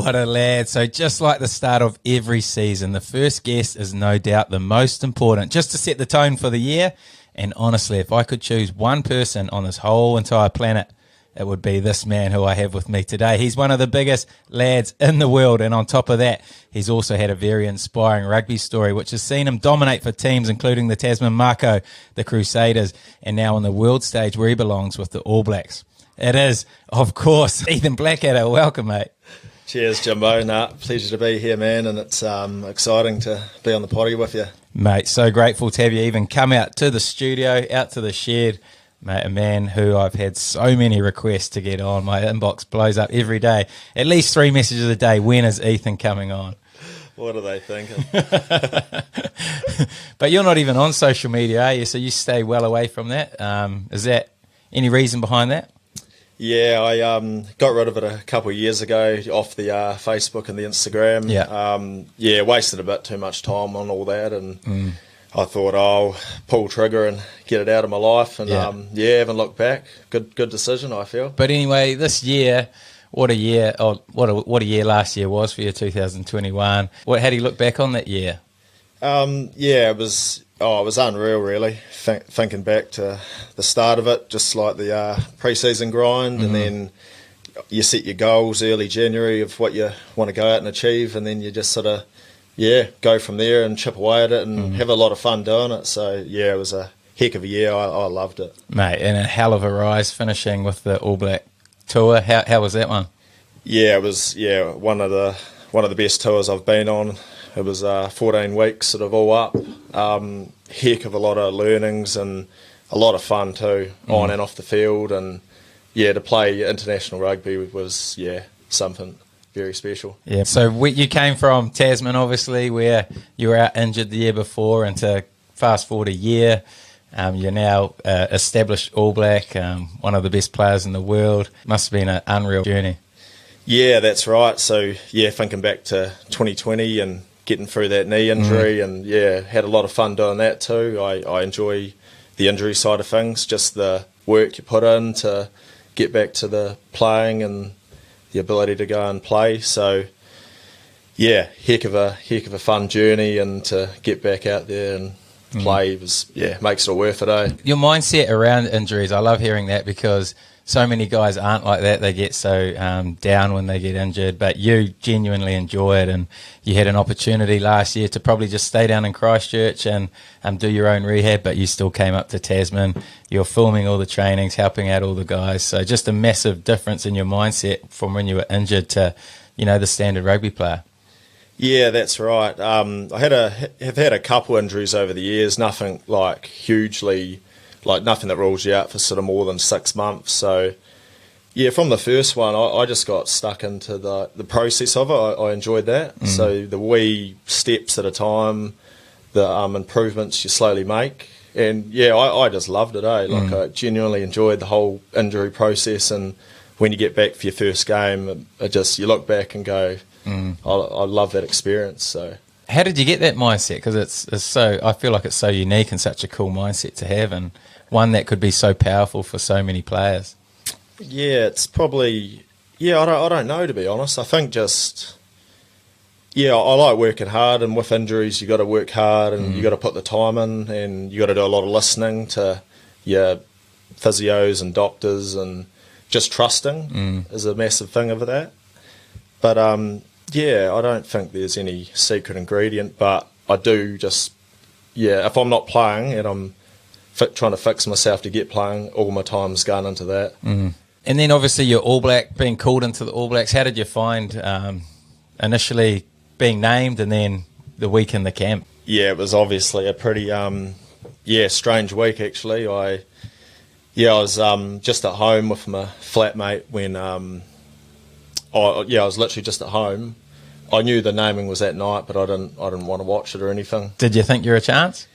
What a lad. So just like the start of every season, the first guest is no doubt the most important, just to set the tone for the year. And honestly, if I could choose one person on this whole entire planet, it would be this man who I have with me today. He's one of the biggest lads in the world, and on top of that, he's also had a very inspiring rugby story, which has seen him dominate for teams including the Tasman Mako, the Crusaders, and now on the world stage where he belongs with the All Blacks. It is, of course, Ethan Blackadder. Welcome, mate. Cheers, Jimbo. Pleasure to be here, man, and it's exciting to be on the potty with you. Mate, so grateful to have you even come out to the studio, out to the shed. Mate, a man who I've had so many requests to get on. My inbox blows up every day. At least 3 messages a day. When is Ethan coming on? What are they thinking? But you're not even on social media, are you? So you stay well away from that. Is that any reason behind that? Yeah, I got rid of it a couple of years ago off the Facebook and the Instagram. Yeah. Wasted a bit too much time on all that, and I thought I'll pull trigger and get it out of my life, and haven't looked back. Good decision, I feel. But anyway, this year, what a year! Oh, what a year last year was for you, 2021. How do you look back on that year? It was unreal, really. Thinking back to the start of it, just like the pre-season grind, and then you set your goals early January of what you want to go out and achieve, and then you just sort of go from there and chip away at it and have a lot of fun doing it. So it was a heck of a year. I loved it, mate, and a hell of a rise finishing with the All Black tour. How was that one? Yeah, it was one of the best tours I've been on. It was 14 weeks, sort of all up. Heck of a lot of learnings and a lot of fun too, on and off the field. And to play international rugby was something very special. Yeah. So you came from Tasman, obviously, where you were out injured the year before, and to fast forward a year, you're now established All Black, one of the best players in the world. Must have been an unreal journey. Yeah, that's right. So thinking back to 2020 and getting through that knee injury, and had a lot of fun doing that too. I enjoy the injury side of things, just the work you put in to get back to the playing and the ability to go and play. So heck of a fun journey, and to get back out there and play was makes it all worth it, eh? Your mindset around injuries, I love hearing that, because so many guys aren't like that. They get so down when they get injured, but you genuinely enjoy it, and you had an opportunity last year to probably just stay down in Christchurch and do your own rehab, but you still came up to Tasman. You're filming all the trainings, helping out all the guys. So just a massive difference in your mindset from when you were injured to, the standard rugby player. Yeah, that's right. I have had a couple injuries over the years, nothing like hugely, like nothing that rules you out for sort of more than 6 months. So from the first one, I just got stuck into the process of it. I enjoyed that. So the wee steps at a time, the improvements you slowly make. And I just loved it, eh? Like I genuinely enjoyed the whole injury process. And when you get back for your first game, you look back and go, I love that experience. So how did you get that mindset? Because it's so, I feel like it's so unique and such a cool mindset to have, and one that could be so powerful for so many players. Yeah, it's probably, I don't know, to be honest. I think just, I like working hard, and with injuries you got to work hard, and you got to put the time in, and you got to do a lot of listening to your physios and doctors, and just trusting is a massive thing of that. But I don't think there's any secret ingredient, but I do just, if I'm not playing and I'm trying to fix myself to get playing, all my time's gone into that. And then obviously you're All Black, being called into the All Blacks. How did you find initially being named, and then the week in the camp? Yeah, it was obviously a pretty strange week actually. I was just at home with my flatmate when I was literally just at home. I knew the naming was that night, but I didn't want to watch it or anything. Did you think you were a chance?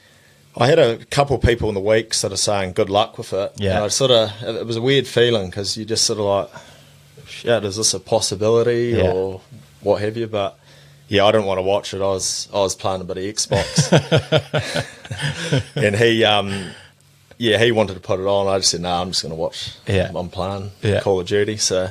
I had a couple of people in the week sort of saying good luck with it. Yeah. And it was a weird feeling, because you just sort of like, is this a possibility or what have you? But I didn't want to watch it. I was playing a bit of Xbox, and yeah, he wanted to put it on. I just said, no, I'm just going to watch. Yeah. I'm playing Yeah. Call of Duty. So,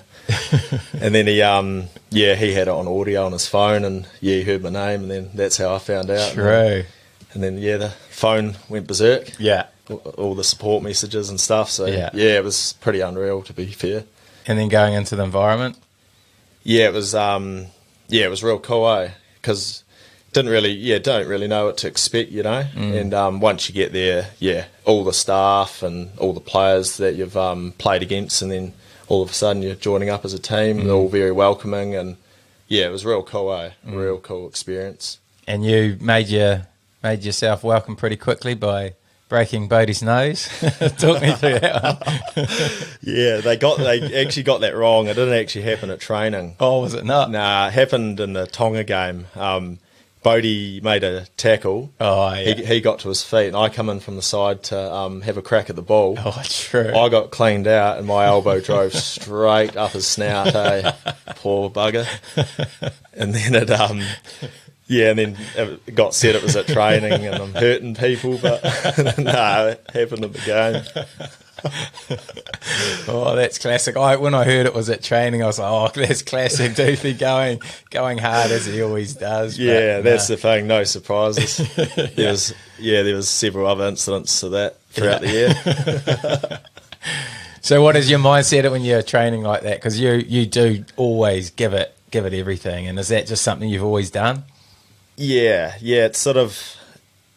and then he had it on audio on his phone, and he heard my name, and then that's how I found out. True. And then the phone went berserk. Yeah. All the support messages and stuff. So Yeah. it was pretty unreal, to be fair. And then going into the environment. Yeah, it was real cool, because don't really know what to expect, And once you get there, all the staff and all the players that you've played against, and then all of a sudden you're joining up as a team, they're all very welcoming, and it was real cool, real cool experience. And you made yourself welcome pretty quickly by breaking Bodie's nose. Talk me through that one. Yeah, they actually got that wrong. It didn't actually happen at training. Oh, was it not? Nah, it happened in the Tonga game. Bodie made a tackle. Oh, yeah. He got to his feet, and I come in from the side to have a crack at the ball. Oh, true. I got cleaned out, and my elbow drove straight up his snout. Poor bugger. And then and then it got said it was at training, and I'm hurting people, but no, it happened at the game. Oh, that's classic. When I heard it was at training, I was like, oh, that's classic. Doofy going hard as he always does. Yeah, that's the thing. No surprises. There was several other incidents to that throughout the year. So what is your mindset when you're training like that? Because you do always give it everything. And is that just something you've always done? Yeah, it's sort of,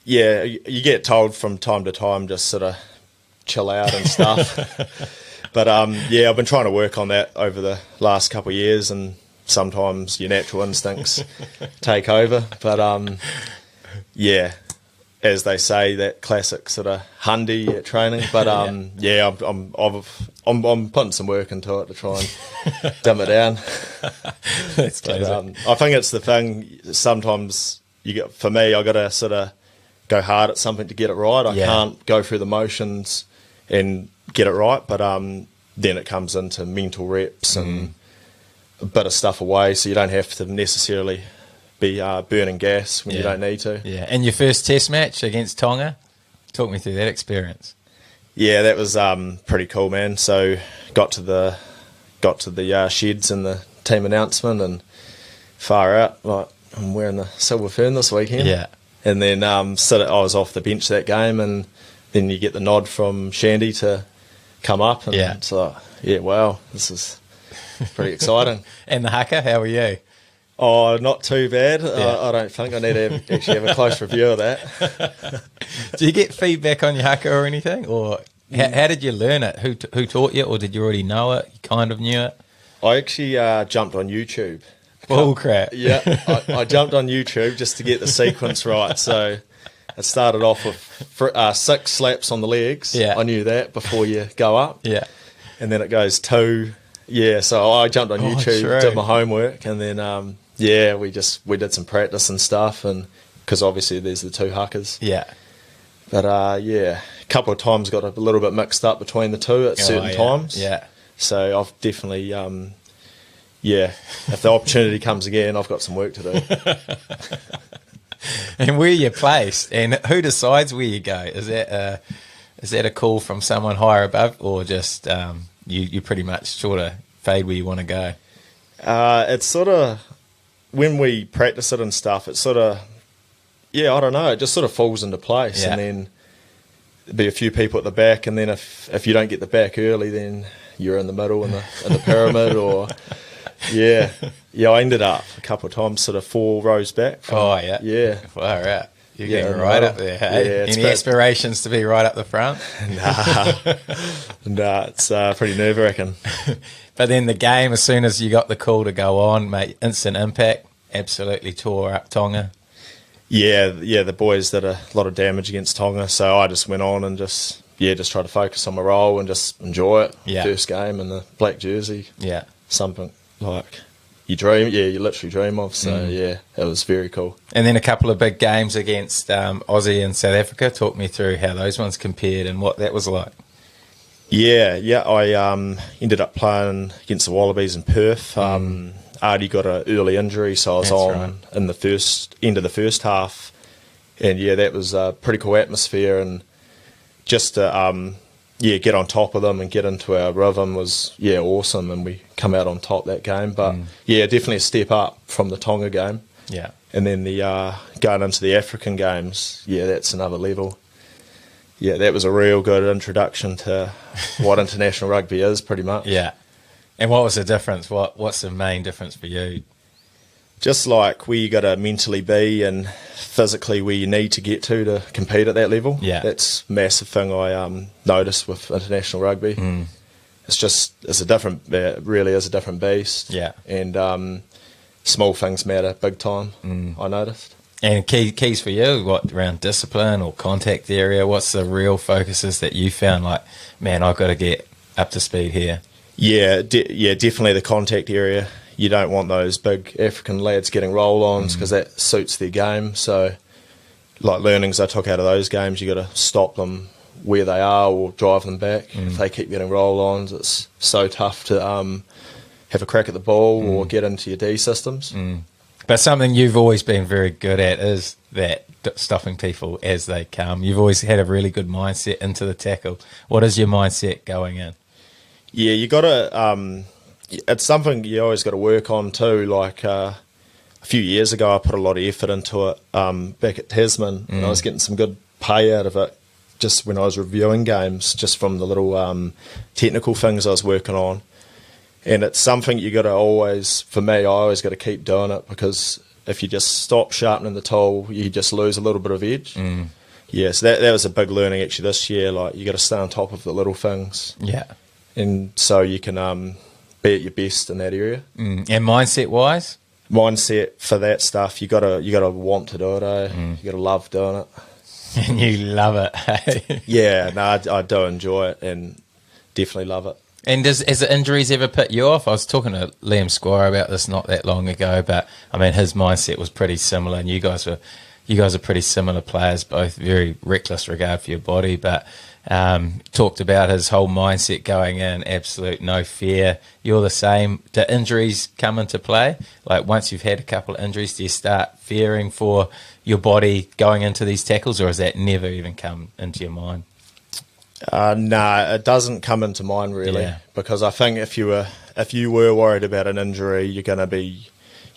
you get told from time to time just sort of chill out and stuff. But I've been trying to work on that over the last couple of years, and sometimes your natural instincts take over. But as they say, that classic sort of hundy at training. But I'm putting some work into it to try and dumb it down. That's But, I think it's the thing. Sometimes for me, I got to sort of go hard at something to get it right. I can't go through the motions and get it right. But then it comes into mental reps and a bit of stuff away, so you don't have to necessarily be burning gas when you don't need to. Yeah, and your first test match against Tonga, talk me through that experience. Yeah, that was pretty cool, man. So got to the sheds and the team announcement, and far out, like, I'm wearing the silver fern this weekend. Yeah. And then I was off the bench that game, and then you get the nod from Shandy to come up, and it's like, wow, this is pretty exciting. And the haka, how were you? Oh, not too bad. I don't think. I need to actually have a close review of that. Do you get feedback on your haka or anything? Or how did you learn it? Who taught you, or did you already know it? You kind of knew it? I actually jumped on YouTube. Bull crap. Yeah, I jumped on YouTube just to get the sequence right. So it started off with 6 slaps on the legs. Yeah. I knew that before you go up. Yeah. And then it goes 2. Yeah, so I jumped on YouTube, did my homework, and then we did some practice and stuff, and because obviously there's the 2 huckers. Yeah. But a couple of times got a little bit mixed up between the 2 at certain times. Yeah. So I've definitely if the opportunity comes again, I've got some work to do. And where you placed, and who decides where you go? Is that a call from someone higher above, or just you pretty much sort of fade where you want to go? It's sort of, when we practice it and stuff, it's sort of, I don't know, it just sort of falls into place. And then there'll be a few people at the back, and then if you don't get the back early, then you're in the middle in the pyramid, or I ended up a couple of times sort of 4 rows back. Far out. You're getting right up there, hey? Any aspirations to be right up the front? Nah, it's pretty nerve-wracking. But then the game, as soon as you got the call to go on, mate, instant impact, absolutely tore up Tonga. Yeah, the boys did a lot of damage against Tonga, so I just went on and just tried to focus on my role and just enjoy it. First game in the black jersey. Yeah. Something like you literally dream of. So it was very cool. And then a couple of big games against Aussie and South Africa. Talk me through how those ones compared and what that was like. I ended up playing against the Wallabies in Perth. Artie got an early injury, so I was in the end of the first half, and that was a pretty cool atmosphere. And just to get on top of them and get into our rhythm was awesome, and we come out on top that game. But definitely a step up from the Tonga game. Yeah. And then the going into the African games, that's another level. Yeah, that was a real good introduction to what international rugby is, pretty much. Yeah. And what was the difference? What's the main difference for you? Just like where you got to mentally be and physically where you need to get to compete at that level. Yeah. That's a massive thing I noticed with international rugby. It's a different, it really is a different beast. Yeah. And small things matter big time, I noticed. And keys for you, what, around discipline or contact area? What's the real focuses that you found, like, man, I've got to get up to speed here? Yeah, definitely the contact area. You don't want those big African lads getting roll-ons because that suits their game. So, like, learnings I took out of those games, you got to stop them where they are or drive them back. If they keep getting roll-ons, it's so tough to have a crack at the ball or get into your D systems. But something you've always been very good at is that stopping people as they come. You've always had a really good mindset into the tackle. What is your mindset going in? Yeah, you got to. It's something you always got to work on too. Like a few years ago, I put a lot of effort into it back at Tasman, and I was getting some good pay out of it just when I was reviewing games, just from the little technical things I was working on. And it's something you got to always, for me, I always got to keep doing it, because if you just stop sharpening the tool, you just lose a little bit of edge. Yeah, so that was a big learning actually this year. Like, you got to stay on top of the little things. Yeah. And so you can be at your best in that area. And mindset-wise? Mindset for that stuff, you gotta want to do it. You gotta love doing it. And you love it. Hey? Yeah, no, I do enjoy it and definitely love it. And has the injuries ever put you off? I was talking to Liam Squire about this not that long ago, but I mean, his mindset was pretty similar, and you guys are pretty similar players, both very reckless regard for your body, but talked about his whole mindset going in, absolute no fear. You're the same. Do injuries come into play? Like, once you've had a couple of injuries, do you start fearing for your body going into these tackles, or has that never even come into your mind? No, it doesn't come into mind really, because I think if you were worried about an injury, you're gonna be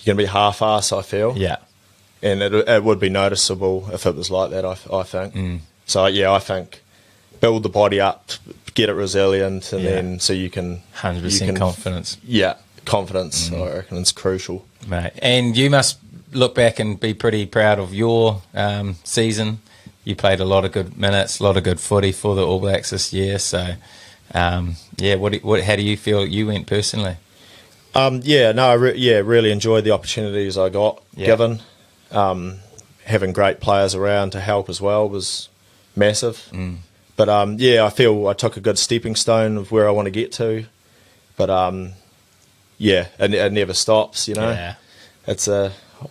half-ass, I feel. Yeah, and it would be noticeable if it was like that. I think. So yeah, I think build the body up, get it resilient, and then so you can 100% confidence. Yeah, confidence. I reckon it's crucial, mate. And you must look back and be pretty proud of your season. You played a lot of good minutes, a lot of good footy for the All Blacks this year. So, how do you feel you went personally? Really enjoyed the opportunities I got given. Having great players around to help as well was massive. But I feel I took a good stepping stone of where I want to get to. But it never stops. You know, it's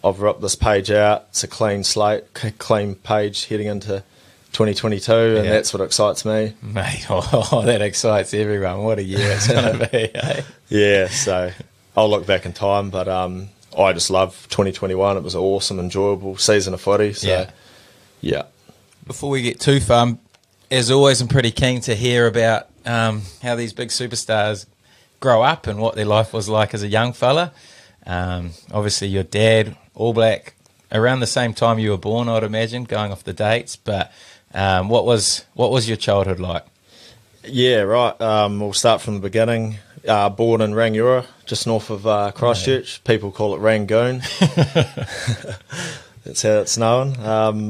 I've ripped this page out. It's a clean slate, clean page heading into 2022, and that's what excites me. Mate, that excites everyone. What a year it's going to be, eh? Yeah, so I'll look back in time, but I just love 2021. It was an awesome, enjoyable season of footy. So, yeah. Before we get too far, as always, I'm pretty keen to hear about how these big superstars grow up and what their life was like as a young fella. Obviously, your dad, All Black, around the same time you were born, I'd imagine, going off the dates. But what was your childhood like? Yeah, right. We'll start from the beginning. Born in Rangiora, just north of Christchurch. People call it Rangoon. That's how it's known.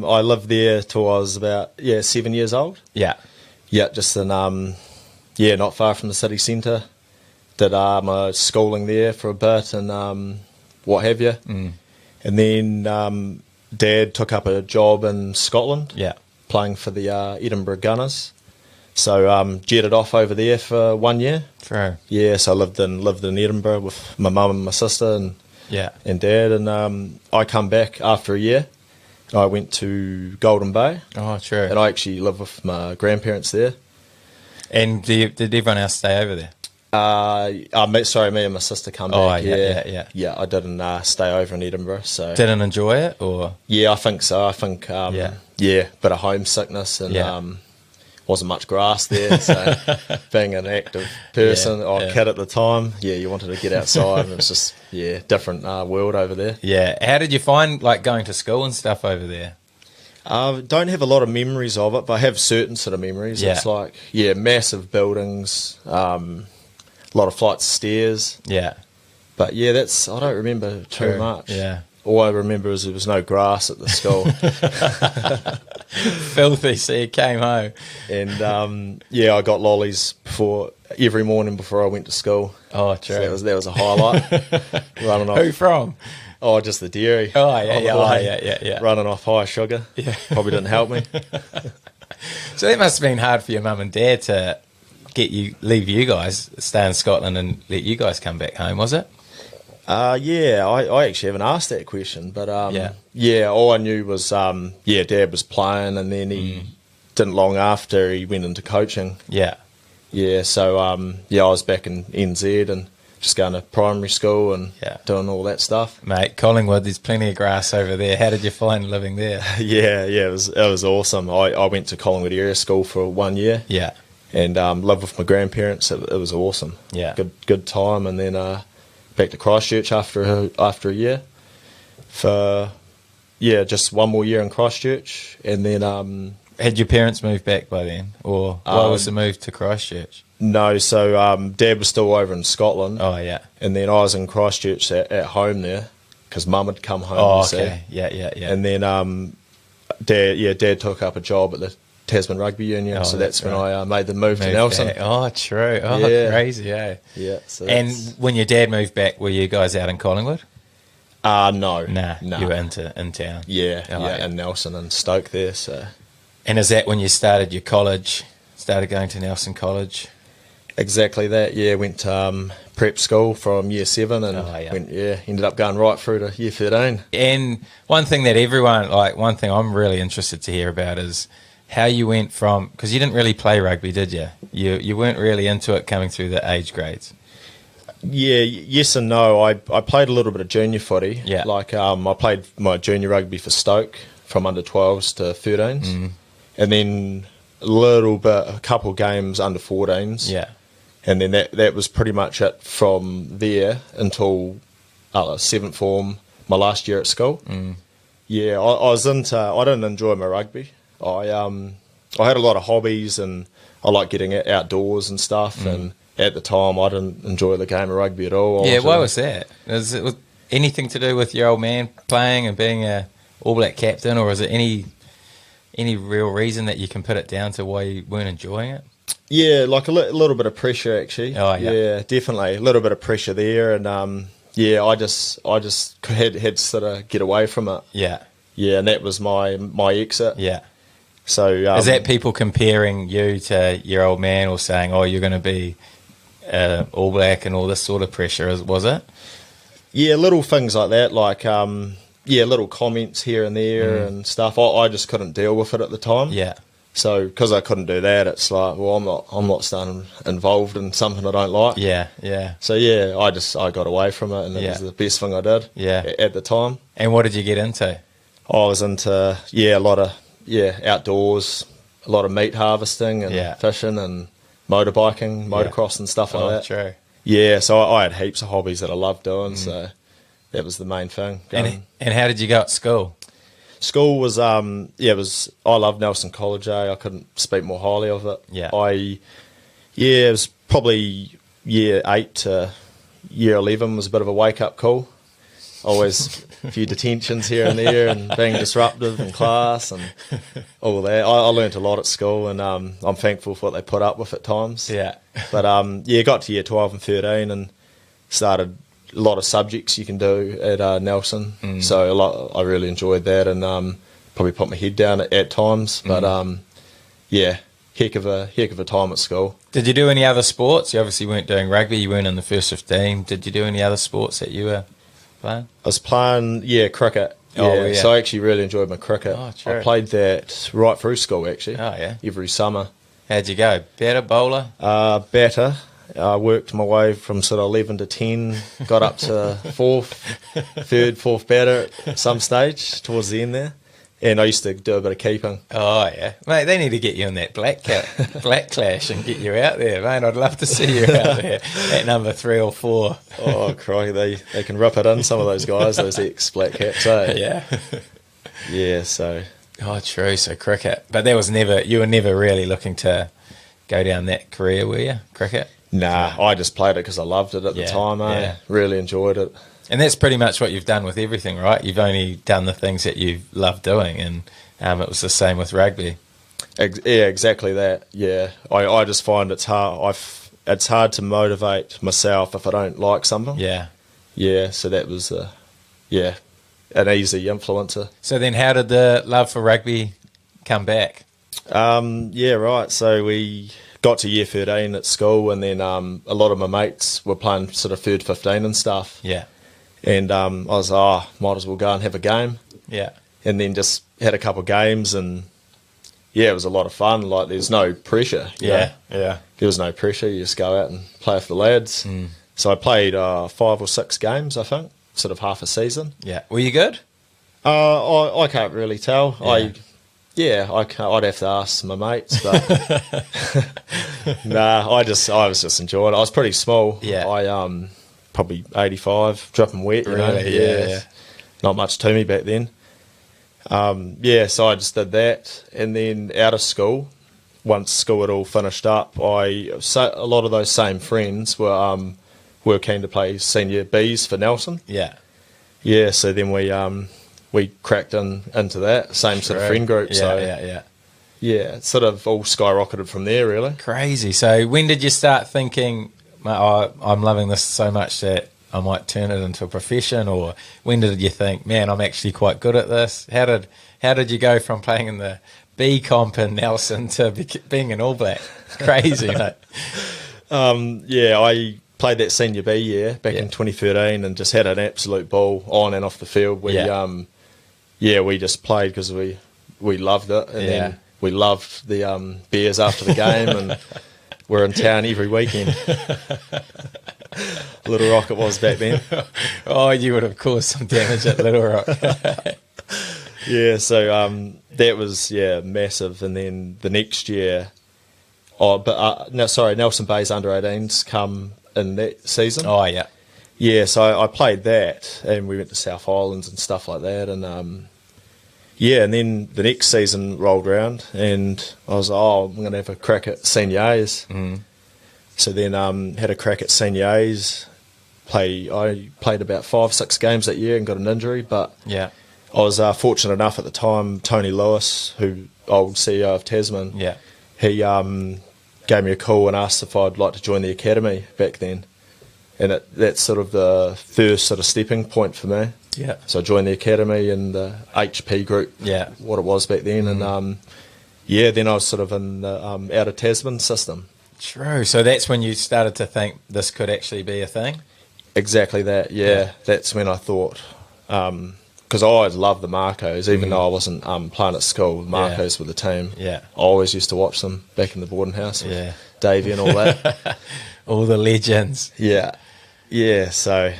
I lived there till I was about 7 years old. Yeah, just in not far from the city centre. Did my schooling there for a bit and what have you. And then Dad took up a job in Scotland, playing for the Edinburgh Gunners. So jetted off over there for 1 year. True. Yeah, so I lived in Edinburgh with my mum and my sister and Dad. And I come back after a year. I went to Golden Bay. Oh, true. And I actually lived with my grandparents there. And did everyone else stay over there? Me and my sister come back. Yeah, I didn't stay over in Edinburgh. So didn't enjoy it, or? Yeah, I think so. I think bit of homesickness and wasn't much grass there. So being an active person, kid at the time, you wanted to get outside. And it was just, different world over there. Yeah. How did you find, like, going to school and stuff over there? Don't have a lot of memories of it, but I have certain sort of memories. Yeah. It's like, massive buildings, a lot of flights of stairs. Yeah. But I don't remember too much. Yeah. All I remember is there was no grass at the school. Filthy, so you came home. And I got lollies every morning before I went to school. Oh, true. So that was a highlight. Running off. Who from? Oh, just the dairy. Oh, yeah. Running off high sugar. Yeah. Probably didn't help me. So it must have been hard for your mum and dad to leave you guys, stay in Scotland and let you guys come back home, was it? I actually haven't asked that question, but all I knew was Dad was playing, and then he didn't long after he went into coaching. So I was back in NZ and just going to primary school and doing all that stuff. Mate, Collingwood, there's plenty of grass over there. How did you find living there? It was awesome. I went to Collingwood area school for 1 year. And lived with my grandparents. It was awesome. Good time, and then back to Christchurch after a year for just one more year in Christchurch, and then had your parents moved back by then, or why was the move to Christchaychurch? No, so Dad was still over in Scotland. Oh yeah, and then I was in Christchurch at home there because Mum had come home. Oh okay, yeah. And then Dad took up a job at the Tasman Rugby Union, so that's when I made the move to Nelson. Back. Oh, true. Oh, crazy, eh? Yeah. So and when your dad moved back, were you guys out in Collingwood? No. Nah. You were in town. Yeah, in Nelson and Stoke there. So. And is that when you started your college, started going to Nelson College? Exactly that, went to prep school from year 7 and ended up going right through to year 13. And one thing I'm really interested to hear about is how you went from, because you didn't really play rugby, did you? You weren't really into it coming through the age grades. Yeah, yes and no. I played a little bit of junior footy. Yeah. I played my junior rugby for Stoke from under 12s to 13s. And then a couple games under 14s. Yeah. And then that was pretty much it from there until 7th form, my last year at school. Yeah, I didn't enjoy my rugby. I had a lot of hobbies and I like getting outdoors and stuff, and at the time I didn't enjoy the game of rugby at all. Why was that? Was it anything to do with your old man playing and being a All Black captain, or is it any real reason that you can put it down to why you weren't enjoying it? Yeah, like a little bit of pressure actually. Oh yeah. Yeah, definitely a little bit of pressure there, and I just had to sort of get away from it. Yeah. Yeah, and that was my exit. Yeah. So is that people comparing you to your old man, or saying, "Oh, you're going to be All Black," and all this sort of pressure? Was it? Yeah, little things like that, like little comments here and there and stuff. I just couldn't deal with it at the time. Yeah. So because I couldn't do that, it's like, well, I'm not staying involved in something I don't like. Yeah, yeah. So I got away from it, and it was the best thing I did. Yeah. At the time. And what did you get into? I was into a lot of outdoors, a lot of meat harvesting and fishing and motorbiking, motocross and stuff like that. True. Yeah, so I had heaps of hobbies that I loved doing, so that was the main thing. And how did you go at school? School was I loved Nelson College. I couldn't speak more highly of it. Yeah. It was probably year 8 to year 11 was a bit of a wake up call. Always a few detentions here and there, and being disruptive in class and all that. I learnt a lot at school, and I'm thankful for what they put up with at times. Yeah. But got to year 12 and 13 and started a lot of subjects you can do at Nelson. So I really enjoyed that, and probably put my head down at times. But heck of a time at school. Did you do any other sports? You obviously weren't doing rugby. You weren't in the first 15. Did you do any other sports that you were playing? I was playing cricket. Yeah. So I actually really enjoyed my cricket. Oh, true. I played that right through school actually. Oh yeah. Every summer. How'd you go? Batter, bowler? Batter. I worked my way from sort of 11 to 10, got up to 4th batter at some stage towards the end there. And I used to do a bit of keeping. Oh, yeah. Mate, they need to get you in that black clash and get you out there, mate. I'd love to see you out there at number 3 or 4. Oh, crikey, they can rip it in, some of those guys, those ex-black caps, eh? Yeah. Yeah, so... Oh, true. So cricket. But you were never really looking to go down that career, were you? Cricket? Nah, I just played it because I loved it at the time, eh? Yeah. Really enjoyed it. And that's pretty much what you've done with everything, right? You've only done the things that you love doing, and it was the same with rugby. Yeah, exactly that. Yeah, I just find it's hard. It's hard to motivate myself if I don't like something. Yeah. Yeah, so that was an easy influencer. So then how did the love for rugby come back? Yeah, right. So we got to year 13 at school, and then a lot of my mates were playing sort of third 15 and stuff. Yeah. And I was might as well go and have a game. Yeah. And then just had a couple of games, and yeah, it was a lot of fun. Like, there's no pressure. You know? Yeah. There was no pressure. You just go out and play with the lads. Mm. So I played 5 or 6 games, I think, sort of half a season. Yeah. Were you good? I can't really tell. Yeah. I'd have to ask my mates, but nah, I was just enjoying it. I was pretty small. Yeah. I probably 85, dripping wet. You know? Really? Yeah. Not much to me back then. So I just did that, and then out of school, once school had all finished up, a lot of those same friends were keen to play senior Bs for Nelson. Yeah. Yeah, so then we cracked into that same sort of friend group. Yeah. Yeah, it sort of all skyrocketed from there, really. Crazy. So when did you start thinking, I'm loving this so much that I might turn it into a profession? Or when did you think, man, I'm actually quite good at this? How did you go from playing in the B comp in Nelson to being an All Black? It's crazy, mate. I played that senior B year back in 2013 and just had an absolute ball on and off the field. We just played because we loved it, and then we loved the beers after the game, and we're in town every weekend. Little Rock it was back then. Oh, you would have caused some damage at Little Rock. Yeah, so that was massive, and then the next year, Nelson Bay's under-18s come in that season. Oh yeah. Yeah, so I played that, and we went to South Islands and stuff like that, and and then the next season rolled around, and I was like, I'm going to have a crack at senior A's. Mm. So then had a crack at senior A's. I played about 5-6 games that year and got an injury, but I was fortunate enough at the time. Tony Lewis, old CEO of Tasman, he gave me a call and asked if I'd like to join the academy back then. And that's sort of the first sort of stepping point for me. Yeah. So I joined the academy and the HP group, what it was back then. And then I was sort of in the out of Tasman system. True. So that's when you started to think this could actually be a thing? Exactly that, yeah. That's when I thought, because I always loved the Marcos, even though I wasn't playing at school, the Marcos were the team. Yeah. I always used to watch them back in the boarding house with Davey and all that. All the legends. Yeah. Yeah, so,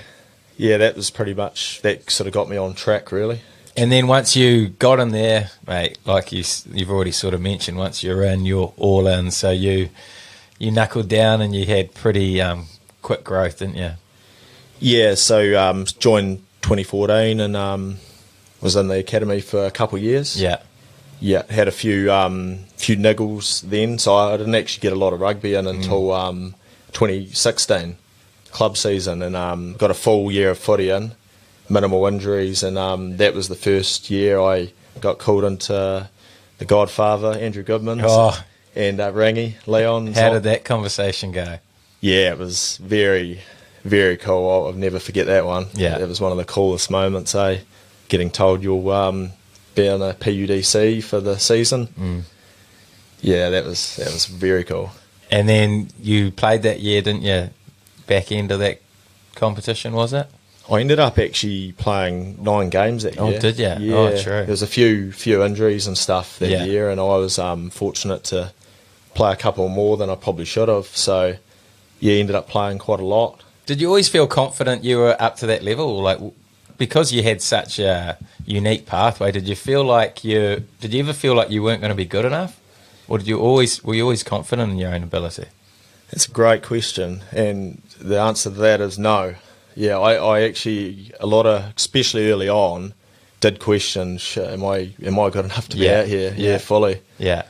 that was pretty much, that sort of got me on track, really. And then once you got in there, mate, like you've already sort of mentioned, once you're in, you're all in. So you knuckled down and you had pretty quick growth, didn't you? Yeah, so joined 2014 and was in the academy for a couple of years. Yeah. Yeah, had a few niggles then, so I didn't actually get a lot of rugby in until 2016 club season, and got a full year of footy in, minimal injuries, and that was the first year I got called into the Godfather, Andrew Goodman, and Rangi, Leon. How did that conversation go? Yeah, it was very, very cool. I'll never forget that one. Yeah. It was one of the coolest moments, getting told you'll be on a PUDC for the season. Mm. Yeah, that was very cool. And then you played that year, didn't you? Back end of that competition, was it? I ended up actually playing 9 games that year. Oh, did you? Yeah. Oh, true. There was a few injuries and stuff that year, and I was fortunate to play a couple more than I probably should have. So, ended up playing quite a lot. Did you always feel confident you were up to that level? Like, because you had such a unique pathway, did you ever feel like you weren't going to be good enough? Or were you always confident in your own ability? It's a great question, and the answer to that is no. Yeah, I actually, especially early on, did question, am I good enough to be out here? Yeah, fully. Yeah.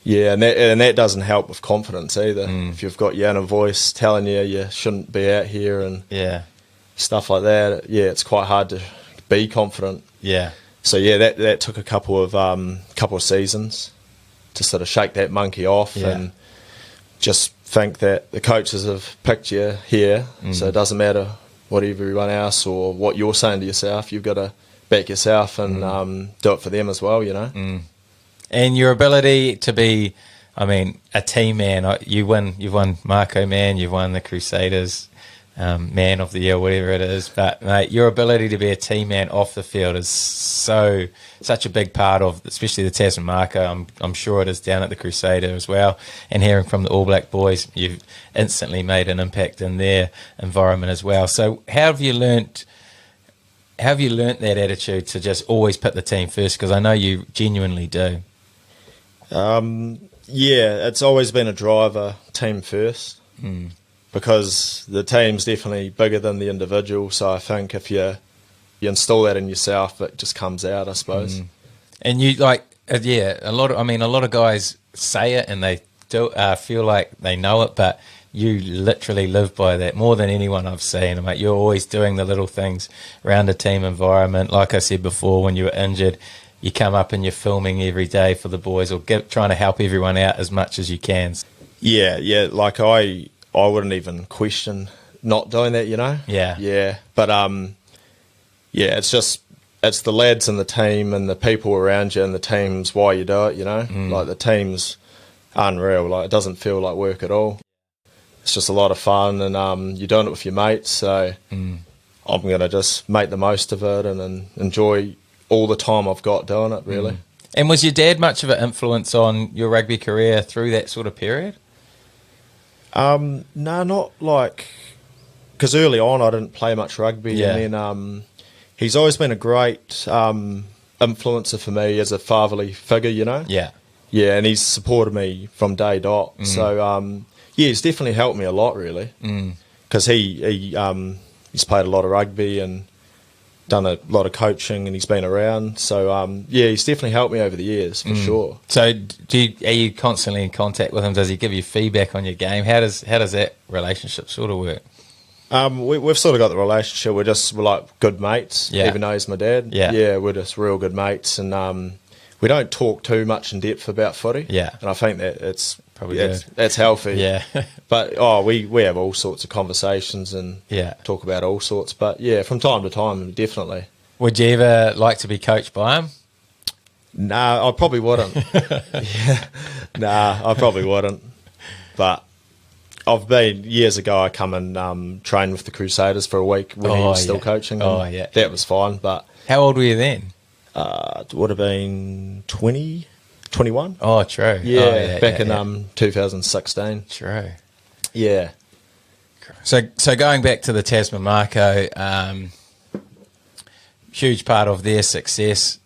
Yeah, and that doesn't help with confidence either. If you've got your inner voice telling you shouldn't be out here and stuff like that, it's quite hard to be confident. Yeah. So that took a couple of seasons to sort of shake that monkey off and just think that the coaches have picked you here, so it doesn't matter what everyone else or what you're saying to yourself. You've got to back yourself and do it for them as well, you know. And your ability to be, a team man. You've won Marco Man, you've won the Crusaders Man of the Year, whatever it is. But mate, your ability to be a team man off the field is such a big part of, especially the Tasman Marco. I'm sure it is down at the Crusader as well. And hearing from the All Black boys, you've instantly made an impact in their environment as well. So how have you learnt that attitude to just always put the team first? Because I know you genuinely do. It's always been a driver, team first, because the team's definitely bigger than the individual. So I think if you install that in yourself, it just comes out, I suppose. And you a lot of guys say it and they do feel like they know it, but you literally live by that more than anyone I've seen. You're always doing the little things around a team environment. Like I said before, when you were injured, you come up and you're filming every day for the boys, or trying to help everyone out as much as you can. Yeah. Like I wouldn't even question not doing that, you know. Yeah. But it's the lads and the team and the people around you and the team's why you do it, you know. Like the team's unreal. Like it doesn't feel like work at all. It's just a lot of fun, and you're doing it with your mates. So I'm gonna just make the most of it and enjoy all the time I've got doing it, really. And was your dad much of an influence on your rugby career through that sort of period? No, not like, because early on I didn't play much rugby, and then he's always been a great influencer for me as a fatherly figure, you know. Yeah, and he's supported me from day dot. So he's definitely helped me a lot, really, because he's played a lot of rugby and done a lot of coaching, and he's been around. So he's definitely helped me over the years, for sure. So are you constantly in contact with him? Does he give you feedback on your game? How does that relationship sort of work? We've sort of got the relationship. We're like good mates, even though he's my dad. Yeah, we're just real good mates, and we don't talk too much in depth about footy. Yeah, and I think that it's probably that's healthy. Yeah, but we have all sorts of conversations and talk about all sorts. But from time to time, definitely. Would you ever like to be coached by him? Nah, I probably wouldn't. I probably wouldn't. But I've been, years ago, I come and train with the Crusaders for a week when he was still coaching. That was fine. But how old were you then? It would have been 20, 21. Oh, true. Back in 2016. True. Yeah. So going back to the Tasman Marco, huge part of their success.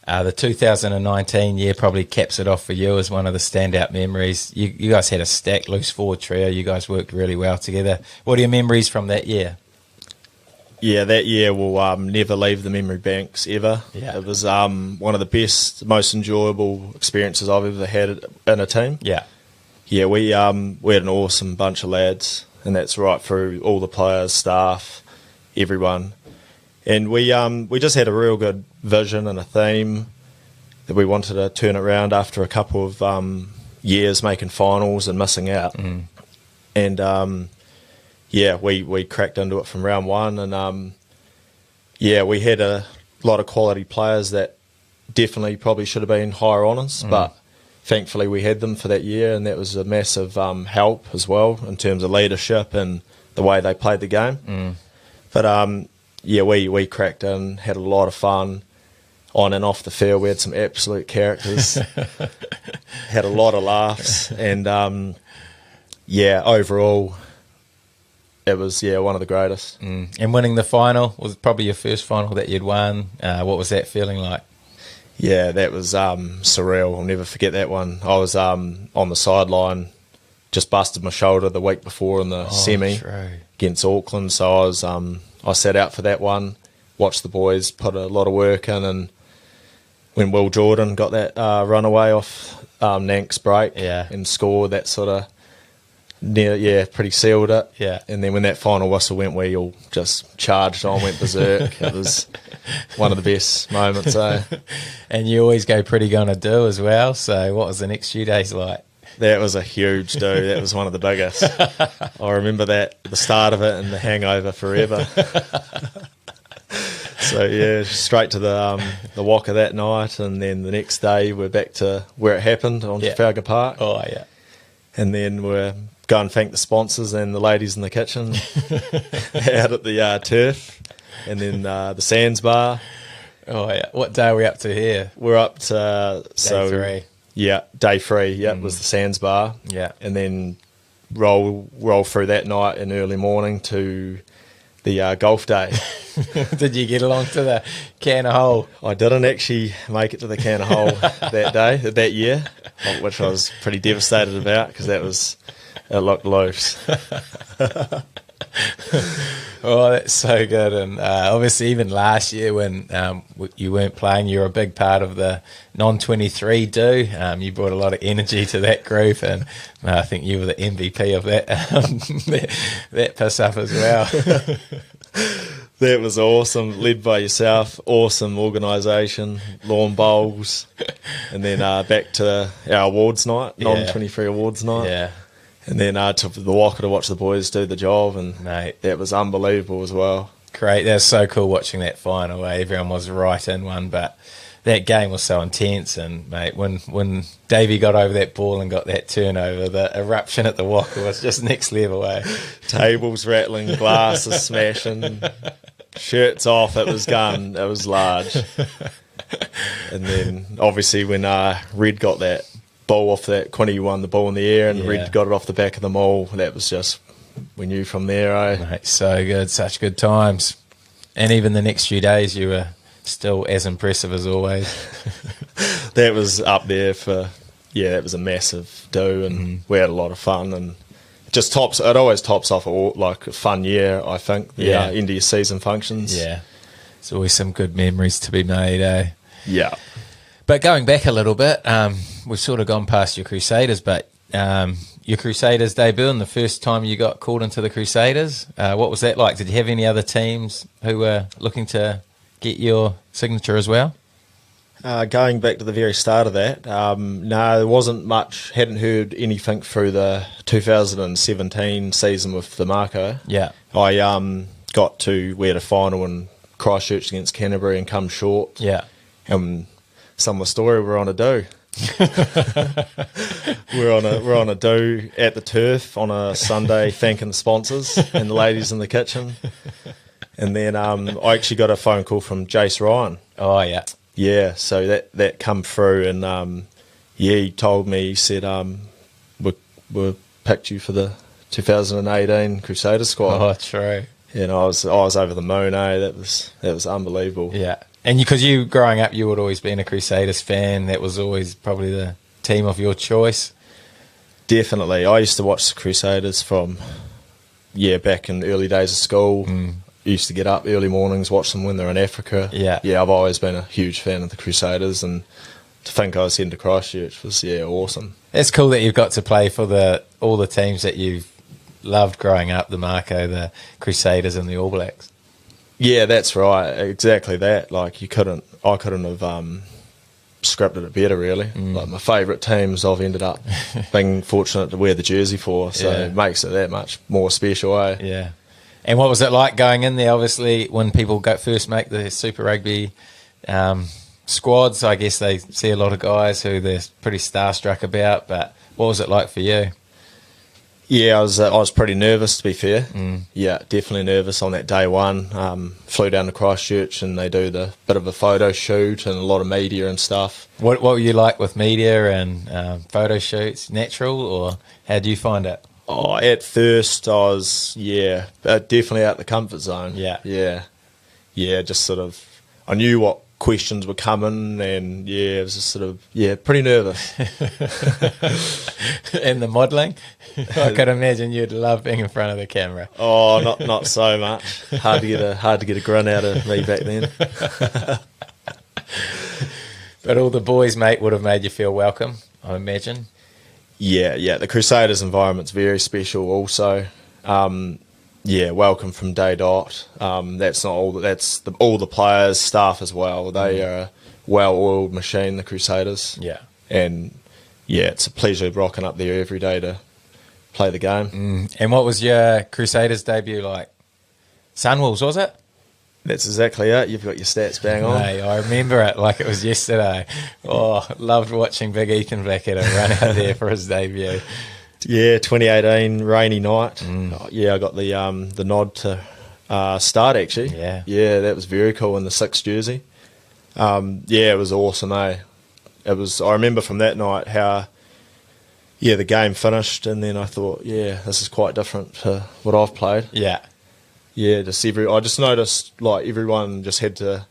The 2019 year probably caps it off for you as one of the standout memories. You guys had a stacked loose forward trio. You guys worked really well together. What are your memories from that year? Yeah, that year will never leave the memory banks ever. Yeah. It was one of the best, most enjoyable experiences I've ever had in a team. Yeah. Yeah, we had an awesome bunch of lads, and that's right through all the players, staff, everyone. And we just had a real good vision and a theme that we wanted to turn it around after a couple of years making finals and missing out. And we cracked into it from round one, and we had a lot of quality players that definitely probably should have been higher honours, but thankfully we had them for that year, and that was a massive help as well in terms of leadership and the way they played the game. But we cracked in, had a lot of fun on and off the field. We had some absolute characters, had a lot of laughs, and overall it was, one of the greatest. And winning the final was probably your first final that you'd won. What was that feeling like? Yeah, that was surreal. I'll never forget that one. I was on the sideline, just busted my shoulder the week before in the semi against Auckland. So I sat out for that one, watched the boys put a lot of work in, and when Will Jordan got that runaway off Nank's break and scored, that sort of pretty sealed it. Yeah. And then when that final whistle went, we all just charged on, went berserk. It was one of the best moments, eh? And you always go pretty gonna do as well. So what was the next few days like? That was a huge do. That was one of the biggest. I remember that, the start of it, and the hangover forever. So yeah, straight to the Waka that night, and then the next day we're back to where it happened on Trafalgar Park. Oh yeah. And then we're go and thank the sponsors and the ladies in the kitchen out at the turf, and then the Sands Bar. Oh yeah. What day are we up to here? We're up to Day 3. Yeah, day 3. Yeah, it was the Sands Bar. Yeah. And then roll through that night and early morning to the golf day. Did you get along to the can of hole? I didn't actually make it to the can of hole that year, which I was pretty devastated about because it looked loose. Oh, that's so good. And obviously even last year when you weren't playing, you were a big part of the non-23 do. You brought a lot of energy to that group, and I think you were the MVP of that piss up as well. That was awesome, led by yourself, awesome organisation, lawn bowls, and then back to our awards night, non-23 awards night. Yeah. And then to the Waka to watch the boys do the job, and mate, that was unbelievable as well. Great, that was so cool watching that final. Everyone was right in one, but that game was so intense. And mate, when Davey got over that ball and got that turnover, the eruption at the Waka was just next level. Tables rattling, glasses smashing, shirts off. It was gun. It was large. And then obviously when Red got that ball off that, Quinny won the ball in the air, and Red got it off the back of the maul. That was just, we knew from there, Mate, so good, such good times. And even the next few days, you were still as impressive as always. That was up there for, it was a massive do, and we had a lot of fun, and it always tops off like a fun year, I think, the end of your season functions. Yeah, it's always some good memories to be made, Yeah. But going back a little bit, we've sort of gone past your Crusaders, but your Crusaders debut and the first time you got called into the Crusaders, what was that like? Did you have any other teams who were looking to get your signature as well? Going back to the very start of that, no, there wasn't much. Hadn't heard anything through the 2017 season with the Marco. Yeah. We had a final in Christchurch against Canterbury and come short. Yeah. And some of the story, we're on a do. we're on a do at the turf on a Sunday, thanking the sponsors and the ladies in the kitchen. And then I actually got a phone call from Jace Ryan. Oh yeah, yeah. So that come through, and he told me, he said we picked you for the 2018 Crusader squad. Oh, true. And I was over the moon. That was unbelievable. Yeah. And because you growing up, you had always been a Crusaders fan. That was always probably the team of your choice. Definitely. I used to watch the Crusaders from, back in the early days of school. Used to get up early mornings, watch them when they're in Africa. Yeah. Yeah, I've always been a huge fan of the Crusaders, and to think I was heading to Christchurch was, awesome. It's cool that you've got to play for all the teams that you've loved growing up, the Marco, the Crusaders and the All Blacks. Yeah, that's right. Exactly that. Like I couldn't have scripted it better, really. Like my favourite teams, I've ended up being fortunate to wear the jersey for, so it makes it that much more special, Yeah. And what was it like going in there? Obviously, when people first make the Super Rugby squads, I guess they see a lot of guys who they're pretty starstruck about. But what was it like for you? Yeah, I was pretty nervous, to be fair. Yeah, definitely nervous on that day one. Flew down to Christchurch, and they do the bit of a photo shoot and a lot of media and stuff. What were you like with media and photo shoots? Natural, or how do you find it? Oh, at first I was, definitely out the comfort zone. Yeah, just sort of, I knew what questions were coming, and it was just sort of, pretty nervous. And the modelling, I could imagine you'd love being in front of the camera. Oh, not so much. Hard to get a grin out of me back then. But all the boys, mate, would have made you feel welcome, I imagine. Yeah. The Crusaders environment's very special. Also, welcome from day dot. That's not all. That's all the players, staff as well. They are a well-oiled machine, the Crusaders. Yeah, and it's a pleasure rocking up there every day to play the game. And what was your Crusaders debut like? Sunwolves, was it? That's exactly it. You've got your stats bang on. Hey, I remember it like it was yesterday. Oh, loved watching big Ethan Blackadder run out there for his debut. Yeah, 2018 rainy night. I got the nod to start actually. Yeah, that was very cool in the 6 jersey. It was awesome. I remember from that night how the game finished, and then I thought, this is quite different to what I've played. I just noticed like everyone just had to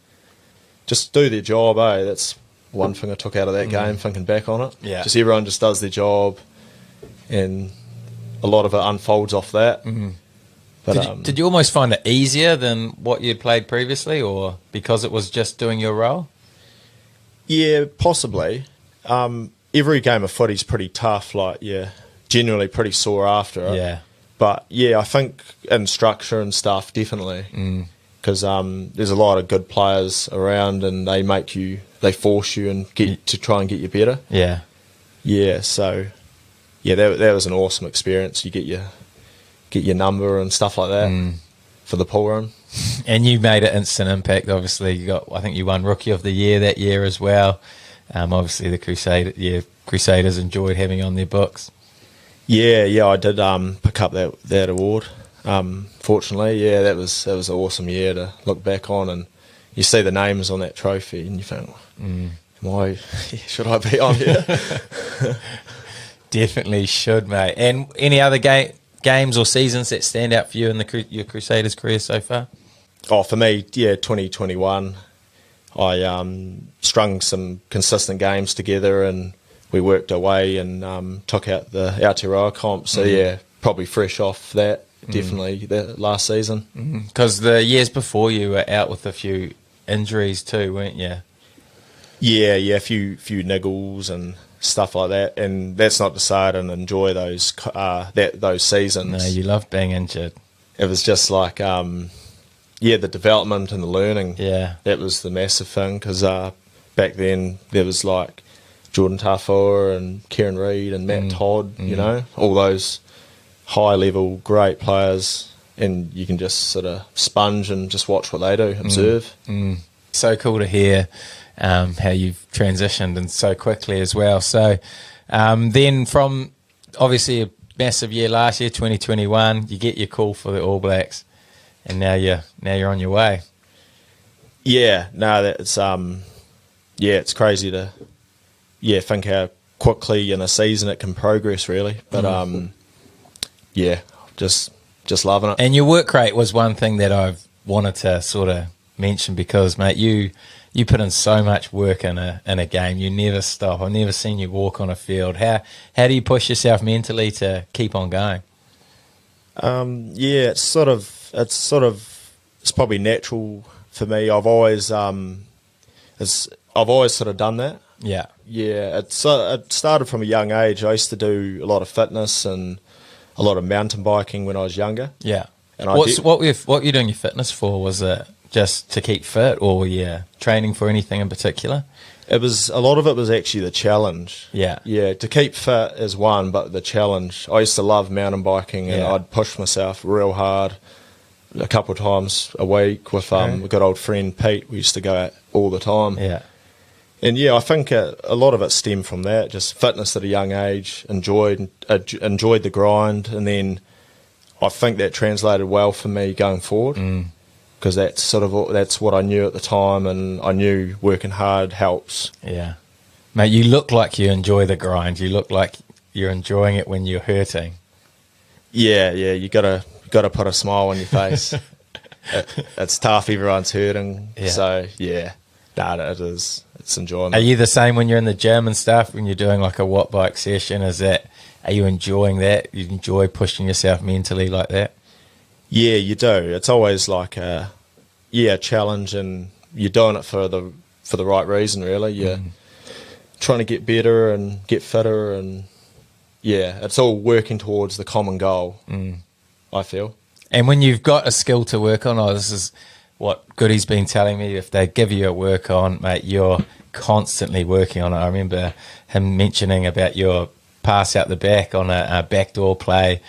just do their job. That's one thing I took out of that game, thinking back on it. Just everyone just does their job, and a lot of it unfolds off that. But did you almost find it easier than what you'd played previously, or because it was just doing your role? Yeah, possibly. Every game of footy's pretty tough. Generally pretty sore after it. But I think in structure and stuff, definitely, because there's a lot of good players around, and they force you and to try and get you better. So that was an awesome experience. You get your number and stuff like that for the pool run. And you made an instant impact. Obviously, I think you won Rookie of the Year that year as well. Obviously, the Crusaders enjoyed having you on their books. I did pick up that award. Fortunately, that was an awesome year to look back on, and you see the names on that trophy, and you think, should I be on here? Definitely should, mate. And any other games or seasons that stand out for you in your Crusaders career so far? Oh, for me, 2021. I strung some consistent games together, and we worked away and took out the Aotearoa comp. So, probably fresh off that, definitely, that last season. Because the years before you were out with a few injuries too, weren't you? Yeah, a few niggles and stuff like that. And that's not to say I didn't enjoy those seasons. No, you loved being injured. It was just like, the development and the learning. That was the massive thing, because back then there was like Jordan Tafua and Kieran Reid and Matt Todd, all those high-level great players, and you can just sort of sponge and just watch what they do, observe. So cool to hear how you've transitioned and so quickly as well. So then from obviously a massive year last year, 2021, you get your call for the All Blacks, and now you're on your way. It's crazy to think how quickly in a season it can progress, really. But just loving it. And your work rate was one thing that I've wanted to sort of mention, because, mate, you put in so much work in a game. You never stop. I've never seen you walk on a field. How do you push yourself mentally to keep on going? It's probably natural for me. I've always sort of done that. It started from a young age. I used to do a lot of fitness and a lot of mountain biking when I was younger. And what were you doing your fitness for? Was it just to keep fit, or were you training for anything in particular? A lot of it was actually the challenge. To keep fit is one, but the challenge. I used to love mountain biking, and I'd push myself real hard a couple of times a week with a good old friend Pete. We used to go out all the time. And I think a lot of it stemmed from that, just fitness at a young age, enjoyed the grind, and then I think that translated well for me going forward, because that's what I knew at the time, and I knew working hard helps. Mate, you look like you enjoy the grind. You look like you're enjoying it when you're hurting. Yeah, you gotta put a smile on your face. It's tough. Everyone's hurting. Yeah. So yeah, it is. It's enjoyment. Are you the same when you're in the gym and stuff? When you're doing like a watt bike session, are you enjoying that? You enjoy pushing yourself mentally like that? Yeah, you do. It's always like a challenge, and you're doing it for the right reason. Really, you're trying to get better and get fitter, and yeah, it's all working towards the common goal. I feel. And when you've got a skill to work on, this is what Goody's been telling me, if they give you a work on, mate, you're constantly working on it. I remember him mentioning about your pass out the back on a backdoor play.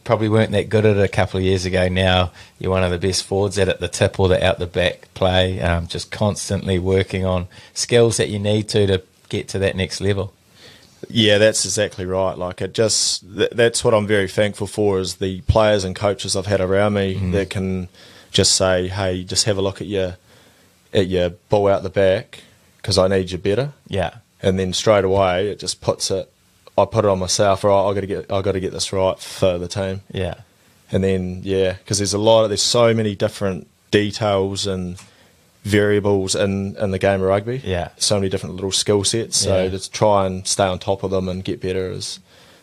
Probably weren't that good at it a couple of years ago. Now you're one of the best forwards at it, the tip or the out the back play, just constantly working on skills that you need to get to that next level. Yeah, that's exactly right. Like that's what I'm very thankful for, is the players and coaches I've had around me that can just say, "Hey, just have a look at your ball out the back because I need you better." Yeah, and then straight away it just puts it. I put it on myself. Right, I got to get this right for the team. Yeah, and then because there's so many different details and variables in the game of rugby. Yeah, so many different little skill sets. So just try and stay on top of them and get better is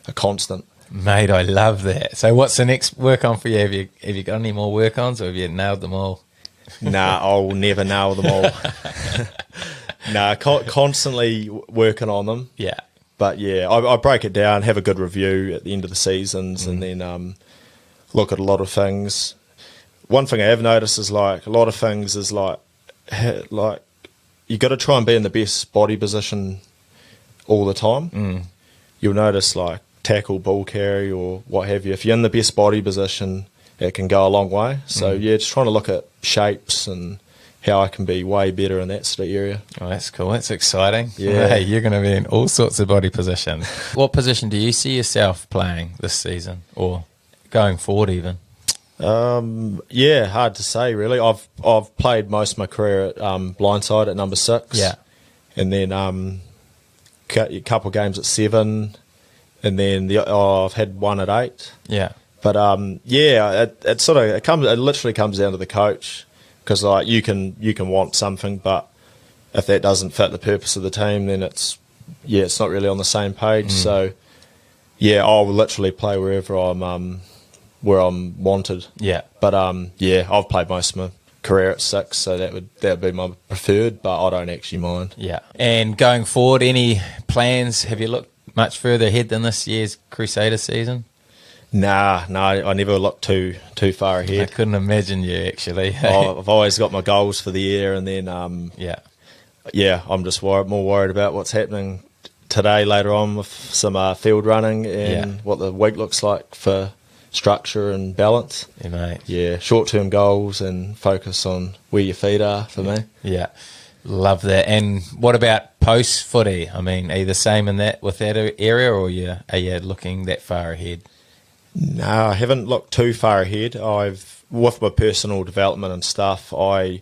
a constant. Mate, I love that. So what's the next work on for you? Have you got any more work ons, or have you nailed them all? Nah, I'll never nail them all. Nah, constantly working on them. Yeah. But yeah, I break it down, have a good review at the end of the seasons, and then look at a lot of things. One thing I have noticed is like a lot of things is like you got to try and be in the best body position all the time. You'll notice like tackle, ball carry, or what have you. If you're in the best body position, it can go a long way. So yeah, just trying to look at shapes and how I can be way better in that sort of area. Oh, that's cool. That's exciting. Yeah. Hey, you're going to be in all sorts of body positions. What position do you see yourself playing this season, or going forward even? Yeah, hard to say really. I've played most of my career at blindside at number 6. Yeah, and then a couple of games at 7, and then I've had one at 8. Yeah, but it literally comes down to the coach, because like you can want something, but if that doesn't fit the purpose of the team, then it's not really on the same page. So yeah, I'll literally play wherever where I'm wanted. Yeah. But I've played most of my career at 6, so that would be my preferred, but I don't actually mind. Yeah. And going forward, any plans? Have you looked much further ahead than this year's Crusader season? Nah, I never look too far ahead. I couldn't imagine you actually. I've always got my goals for the year, and then I'm just more worried about what's happening today, later on, with some field running and what the week looks like for structure and balance. Yeah, mate. Yeah, short-term goals and focus on where your feet are for me. Yeah, love that. And what about post footy? I mean, are you the same with that area, or are you looking that far ahead? No, I haven't looked too far ahead. With my personal development and stuff, I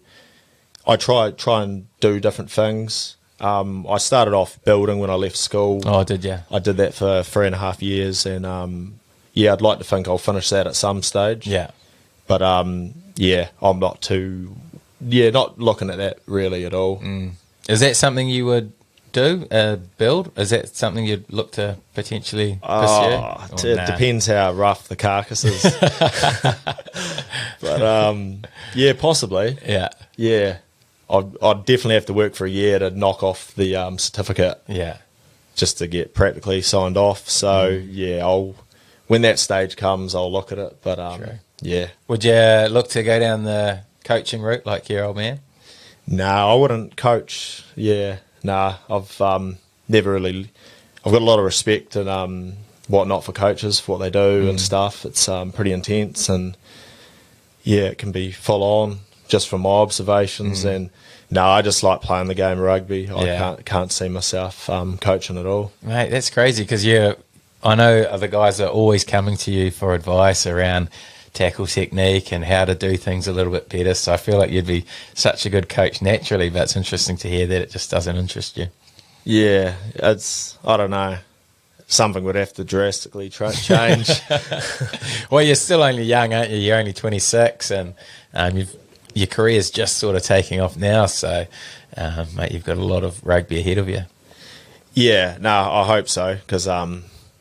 try and do different things. I started off building when I left school. Oh, did you? I did that for 3.5 years, and I'd like to think I'll finish that at some stage. Yeah. But I'm not not looking at that really at all. Is that something you would do, build? Is that something you'd look to potentially pursue? It depends how rough the carcass is. But possibly. Yeah. I'd definitely have to work for a year to knock off the certificate. Yeah. Just to get practically signed off. So when that stage comes, I'll look at it. But yeah. Would you look to go down the coaching route like your old man? No, I wouldn't coach. Yeah. Nah, I've never really. I've got a lot of respect and whatnot for coaches, for what they do and stuff. It's pretty intense, and it can be full on just from my observations. And no, I just like playing the game of rugby. I can't see myself coaching at all. Mate, that's crazy, because I know other guys are always coming to you for advice around tackle technique and how to do things a little bit better. So I feel like you'd be such a good coach naturally, but it's interesting to hear that it just doesn't interest you. Yeah, I don't know. something would have to drastically change. Well, you're still only young, aren't you? You're only 26, and your career's just sort of taking off now. So, mate, you've got a lot of rugby ahead of you. Yeah, no, I hope so, because,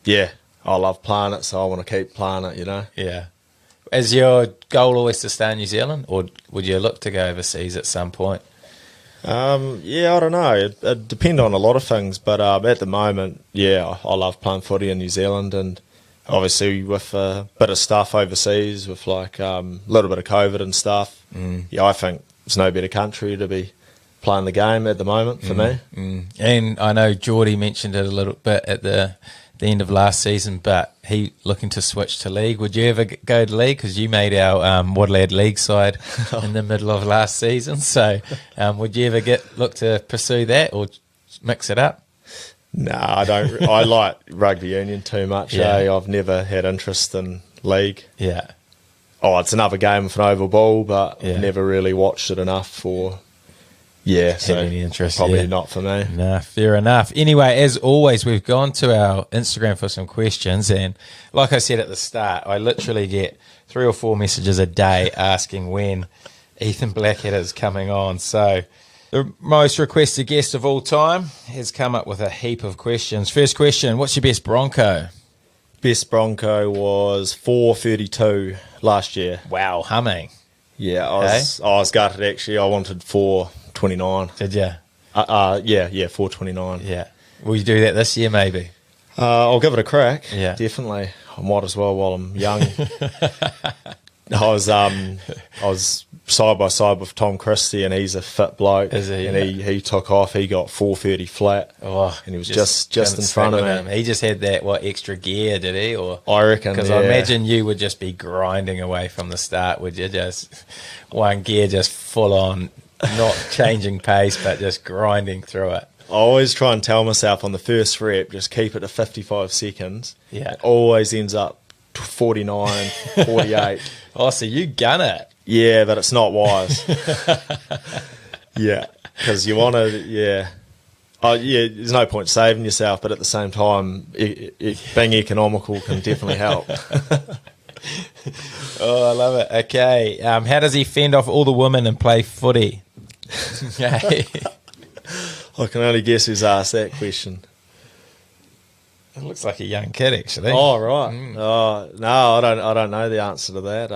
yeah, I love playing it, so I want to keep playing it, you know. Yeah. Is your goal always to stay in New Zealand, or would you look to go overseas at some point? Yeah, I don't know. It depends on a lot of things, but at the moment, yeah, I love playing footy in New Zealand, and obviously with a bit of stuff overseas, with like a little bit of COVID and stuff, yeah, I think there's no better country to be playing the game at the moment for me. And I know Geordie mentioned it a little bit at the end of last season, but he looking to switch to league. Would you ever go to league? Because you made our Waddlad league side in the middle of last season. So would you ever look to pursue that or mix it up? No, I don't. I like rugby union too much. Yeah. I've never had interest in league. Yeah. Oh, it's another game with an oval ball, but Yeah. never really watched it enough for. Yeah, so any interest, probably yeah. not for me. Nah, fair enough. Anyway, as always, we've gone to our Instagram for some questions, and like I said at the start, I literally get 3 or 4 messages a day asking when Ethan Blackadder is coming on. So the most requested guest of all time has come up with a heap of questions. First question, what's your best Bronco? Best Bronco was 432 last year. Wow, humming. Yeah, I was gutted actually. I wanted 429. Did you? Yeah, 429. Yeah. Will you do that this year maybe? I'll give it a crack. Yeah. Definitely. I might as well while I'm young. I was side by side with Tom Christie, and he's a fit bloke. Is he? And Yeah. he took off. He got 430 flat. Oh, and he was just in front of me. He just had that extra gear, did he? Or I reckon. because I imagine you would just be grinding away from the start, would you? Just one gear, just full on, not changing pace, but just grinding through it. I always try and tell myself on the first rep, just keep it to 55 seconds. Yeah. It always ends up 49, 48. Oh, so you gun it. Yeah, but it's not wise. Yeah, because you want to, yeah. Oh, yeah, there's no point saving yourself, but at the same time, being economical can definitely help. Oh, I love it. Okay. How does he fend off all the women and play footy? Okay. I can only guess who's asked that question. It looks like a young kid, actually. Oh, right. Oh, no, I don't know the answer to that.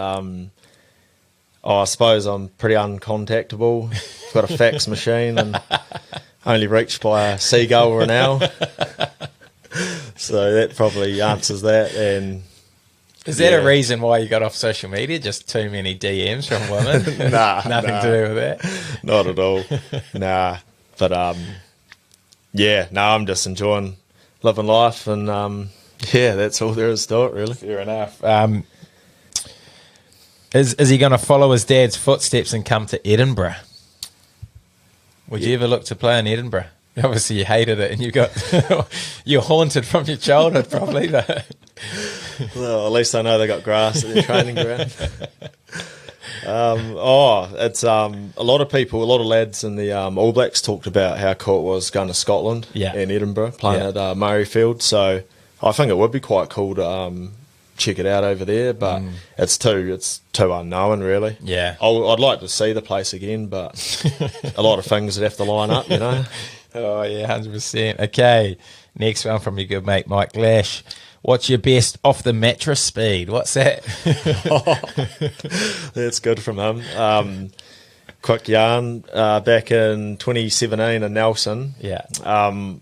I suppose I'm pretty uncontactable. Got a fax machine and only reached by a seagull or an owl. So that probably answers that. And is that a reason why you got off social media? Just too many DMs from women? Nothing to do with that? Not at all. Nah. But, I'm just enjoying living life. And, that's all there is to it, really. Fair enough. Is he going to follow his dad's footsteps and come to Edinburgh? Would you ever look to play in Edinburgh? Obviously, you hated it, and you're haunted from your childhood, probably. But well, at least I know they got grass at their training ground. It's a lot of people, a lot of lads in the All Blacks talked about how cool it was going to Scotland and Edinburgh, playing at Murrayfield. So I think it would be quite cool to check it out over there, but it's too unknown, really. Yeah, I'd like to see the place again, but a lot of things would have to line up, you know. Oh yeah, 100%. Okay, next one from your good mate Mike Lash. What's your best off the mattress speed? What's that? That's good from him. Quick yarn. Back in 2017 in Nelson. Yeah.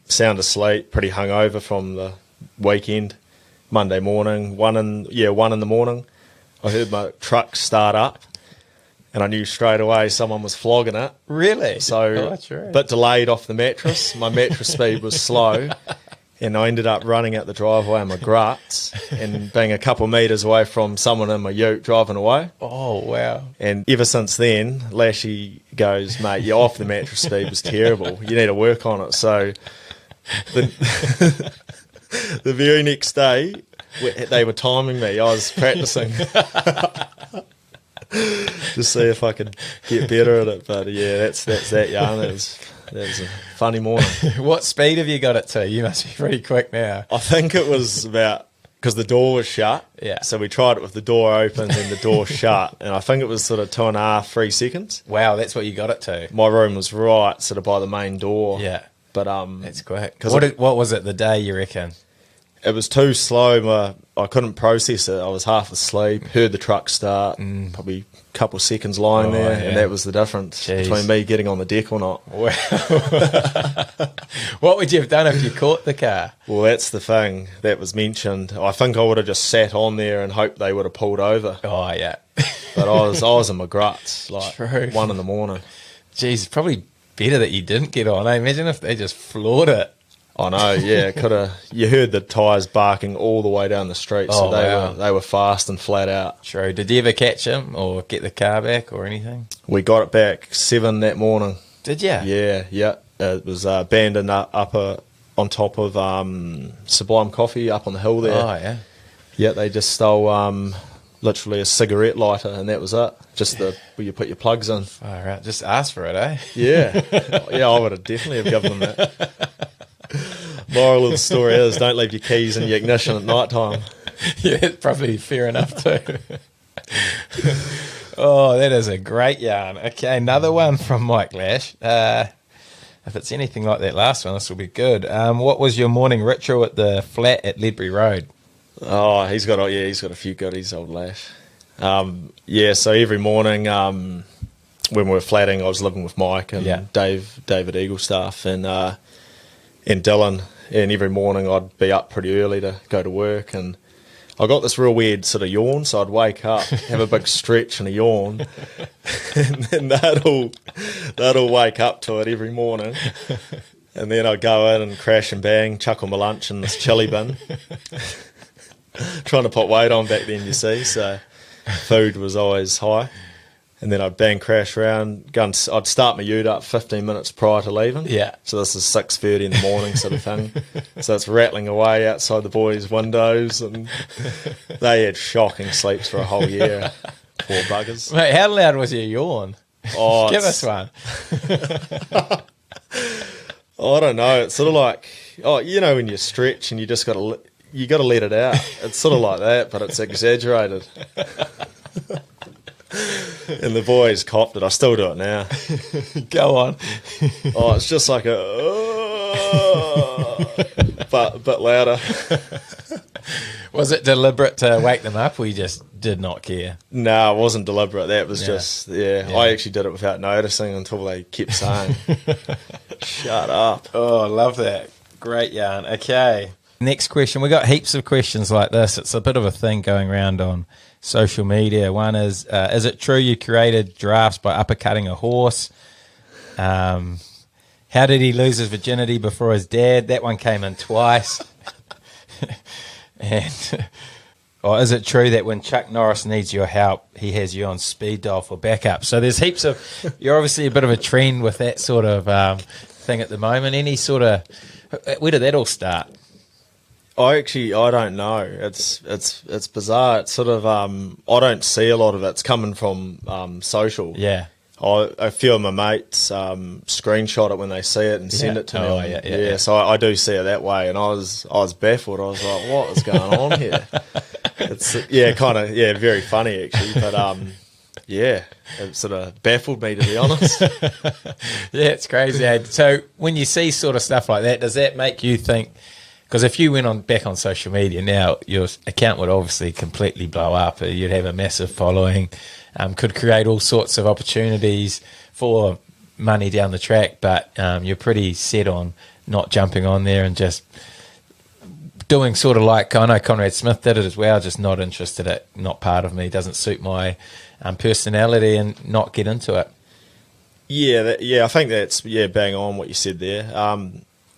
Sound asleep, pretty hungover from the weekend. Monday morning, 1 in the morning. I heard my truck start up, and I knew straight away someone was flogging it. Really? So, bit delayed off the mattress. My mattress speed was slow. And I ended up running out the driveway in my gruts and being a couple of metres away from someone in my ute driving away. Oh, wow. And ever since then, Lashy goes, mate, your off the mattress speed was terrible. You need to work on it. So the very next day, they were timing me. I was practising to see if I could get better at it. But yeah, that's that yarn. It was That was a funny morning. What speed have you got it to? You must be pretty quick now. I think it was about, because the door was shut. Yeah. So we tried it with the door open and the door shut. And I think it was sort of 2.5, 3 seconds. Wow, that's what you got it to. My room was right sort of by the main door. Yeah. But that's quick. What was it the day, you reckon? it was too slow. I couldn't process it. I was half asleep, heard the truck start, probably a couple of seconds lying there, and that was the difference between me getting on the deck or not. Wow. What would you have done if you caught the car? Well, that's the thing that was mentioned. I think I would have just sat on there and hoped they would have pulled over. Oh, yeah. But I was in my gruts, like True. 1 a.m. Jeez, it's probably better that you didn't get on. Imagine if they just floored it. I know, yeah, could have. You heard the tyres barking all the way down the street, so they were fast and flat out. True. Did you ever catch him or get the car back or anything? We got it back 7 that morning. Did you? Yeah. It was abandoned up on top of Sublime Coffee up on the hill there. Oh, yeah. Yeah, they just stole literally a cigarette lighter, and that was it. Just where you put your plugs in. All right, just ask for it, eh? Yeah, I would have definitely have given them that. Moral of the story is, don't leave your keys in your ignition at night time. Yeah, it's probably fair enough too. Oh, that is a great yarn. Okay, another one from Mike Lash. If it's anything like that last one, this will be good. What was your morning ritual at the flat at Ledbury Road? Oh, he's got a few goodies, old Lash. So every morning when we were flatting, I was living with Mike and David Eaglestaff and Dylan, and every morning I'd be up pretty early to go to work, and I got this real weird sort of yawn, so I'd wake up, have a big stretch and a yawn, and then they'd all wake up to it every morning, and then I'd go in and crash and bang, chuck on my lunch in this chili bin, trying to put weight on back then, you see, so food was always high. And then I'd bang crash around. I'd start my ute up 15 minutes prior to leaving. Yeah. So this is 6:30 in the morning sort of thing. So it's rattling away outside the boys' windows, and they had shocking sleeps for a whole year. Poor buggers. Mate, how loud was your yawn? Oh, give us one. I don't know. It's sort of like, when you stretch and you just got to let it out. It's sort of like that, but it's exaggerated. And the boys copped it. I still do it now. Go on. It's just like but a bit louder. Was it deliberate to wake them up, or you just did not care? No, it wasn't deliberate. That was just, I actually did it without noticing until they kept saying, shut up. Oh, I love that. Great yarn. Okay. Next question. We got heaps of questions like this. It's a bit of a thing going around on social media. One is it true you created giraffes by uppercutting a horse? How did he lose his virginity before his dad? That one came in twice. And is it true that when Chuck Norris needs your help, he has you on speed dial for backup? So there's heaps of, you're obviously a bit of a trend with that sort of thing at the moment. Any sort of, where did that all start? I don't know. It's bizarre. It's sort of I don't see a lot of it. It's coming from social. Yeah. A few of my mates screenshot it when they see it and send it to me. Yeah. So I do see it that way, and I was baffled. I was like, what is going on here? It's very funny actually, but it sort of baffled me, to be honest. Yeah, it's crazy. So when you see sort of stuff like that, does that make you think? Because if you went back on social media now, your account would obviously completely blow up. You'd have a massive following, could create all sorts of opportunities for money down the track, but you're pretty set on not jumping on there and just doing sort of like, I know Conrad Smith did it as well, just not interested, not part of me, doesn't suit my personality, and not get into it. I think that's bang on what you said there.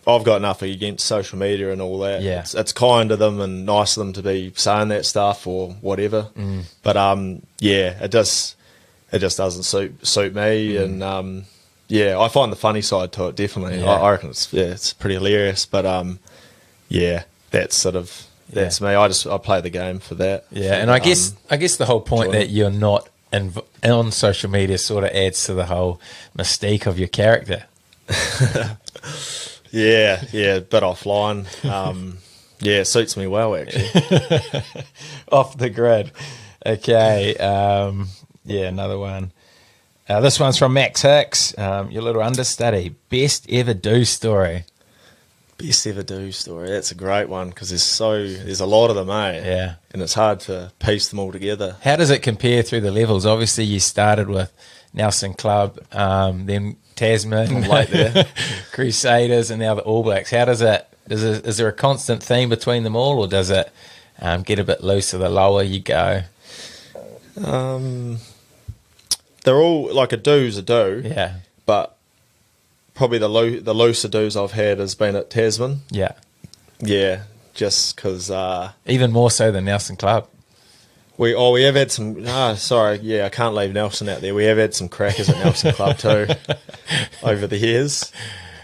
I've got nothing against social media and all that. Yeah. It's kind of them and nice of them to be saying that stuff or whatever. But it just doesn't suit me. And I find the funny side to it definitely. Yeah. I reckon it's pretty hilarious. But that's me. I play the game for that. Yeah, and I guess the whole point that you're not on social media sort of adds to the whole mystique of your character. Yeah, a bit offline. Yeah, suits me well, actually. Off the grid. Okay. Yeah, another one. This one's from Max Hicks. Your little understudy. Best ever do story. Best ever do story. That's a great one because there's a lot of them, eh? Yeah. And it's hard to piece them all together. How does it compare through the levels? Obviously, you started with Nelson Club, then Tasman, Late there. Crusaders, and now the All Blacks. How does it? Is there a constant theme between them all, or does it get a bit looser the lower you go? They're all like a do's a do. Yeah. But probably the looser do's I've had has been at Tasman. Yeah. Yeah, just because Even more so than Nelson Club. we have had some. Sorry, yeah, I can't leave Nelson out there. We have had some crackers at Nelson Club too over the years.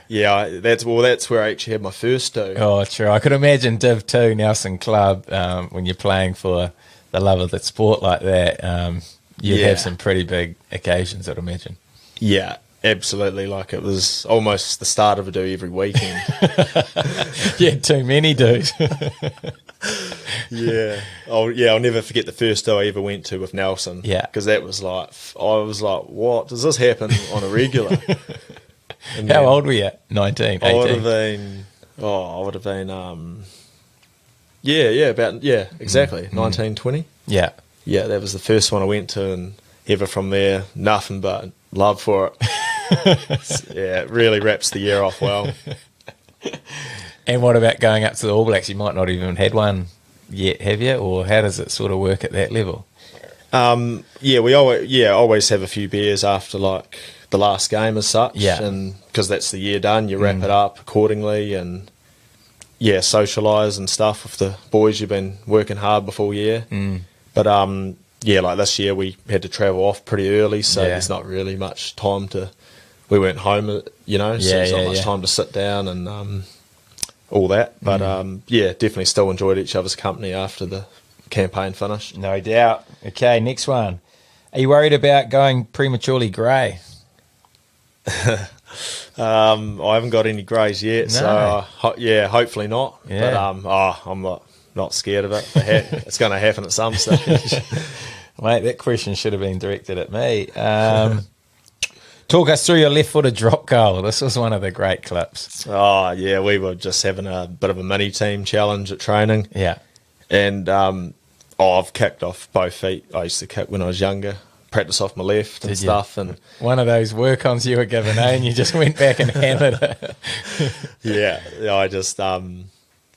Yeah, that's where I actually had my first do. Oh, true. I could imagine Div 2 Nelson Club, when you're playing for the love of the sport like that, you'd have some pretty big occasions, I'd imagine. Yeah, absolutely. Like it was almost the start of a do every weekend. Yeah, too many dudes. Yeah. I'll never forget the first do I ever went to with Nelson. Yeah. Because that was like, I was like, what? Does this happen on a regular? And How then old were you? 19, 18? I would have been, exactly, 19, 20. Yeah. Yeah, that was the first one I went to, and ever from there, nothing but love for it. Yeah, it really wraps the year off well. And what about going up to the All Blacks? You might not even had one yet, have you? Or how does it sort of work at that level? We always have a few beers after like the last game as such. Yeah. And because that's the year done, you wrap it up accordingly and socialise and stuff with the boys you've been working hard before year. But like this year we had to travel off pretty early, so there's not really much time we weren't home, so there's not much time to sit down and all that. But definitely still enjoyed each other's company after the campaign finished. No doubt. Okay, next one. Are you worried about going prematurely grey? I haven't got any greys yet, so hopefully not. Yeah. But I'm not scared of it. It's going to happen at some stage. Mate, that question should have been directed at me. Talk us through your left-footed drop goal. This was one of the great clips. Oh yeah, we were just having a bit of a mini team challenge at training. Yeah. And I've kicked off both feet. I used to kick when I was younger. Practice off my left and stuff, and one of those work-ons you were given, and you just went back and hammered it. I just I